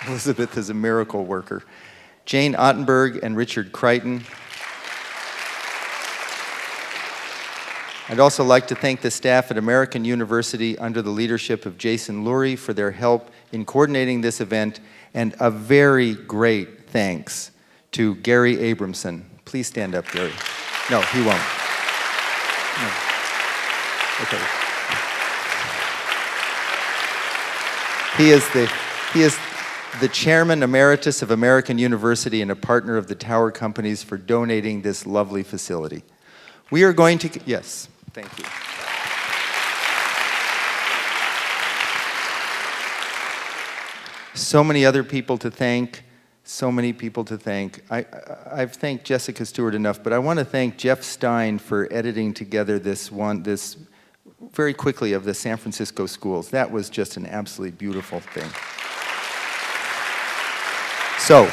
Elizabeth is a miracle worker. Jane Ottenberg and Richard Crichton. I'd also like to thank the staff at American University under the leadership of Jason Lurie for their help in coordinating this event, and a very great thanks to Gary Abramson. Please stand up, Gary. No, he won't. No. Okay. He is the chairman emeritus of American University and a partner of the Tower Companies for donating this lovely facility. We are going to, yes, thank you. So many other people to thank, so many people to thank. I've thanked Jessica Stewart enough, but I want to thank Jeff Stein for editing together this very quickly of the San Francisco schools. That was just an absolutely beautiful thing. So,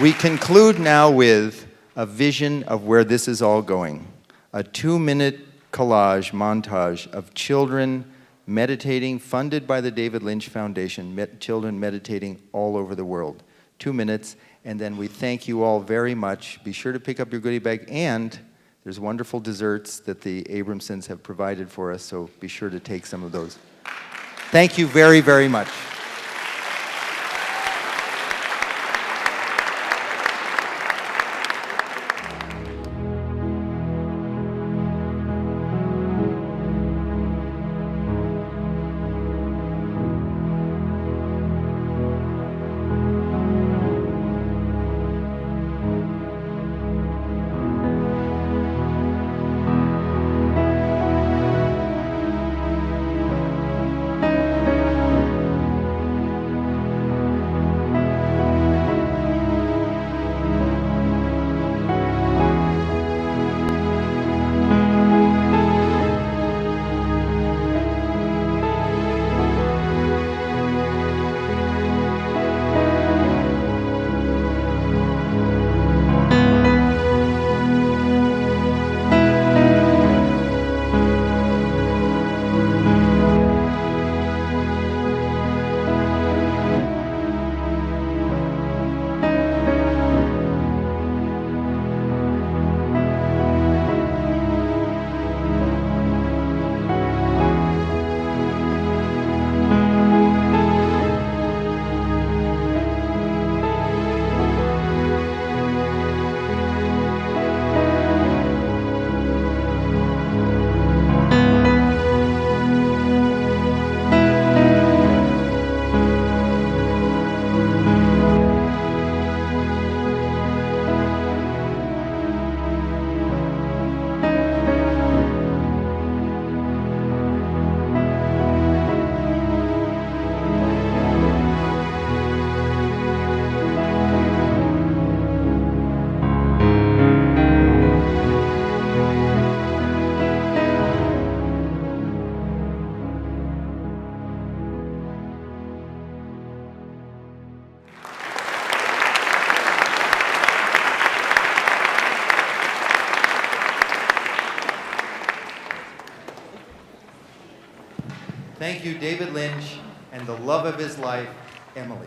we conclude now with a vision of where this is all going. A 2-minute collage montage of children meditating, funded by the David Lynch Foundation, children meditating all over the world. 2 minutes, and then we thank you all very much. Be sure to pick up your goodie bag, and there's wonderful desserts that the Abramsons have provided for us, so be sure to take some of those. Thank you very, very much. Thank you, David Lynch, and the love of his life, Emily.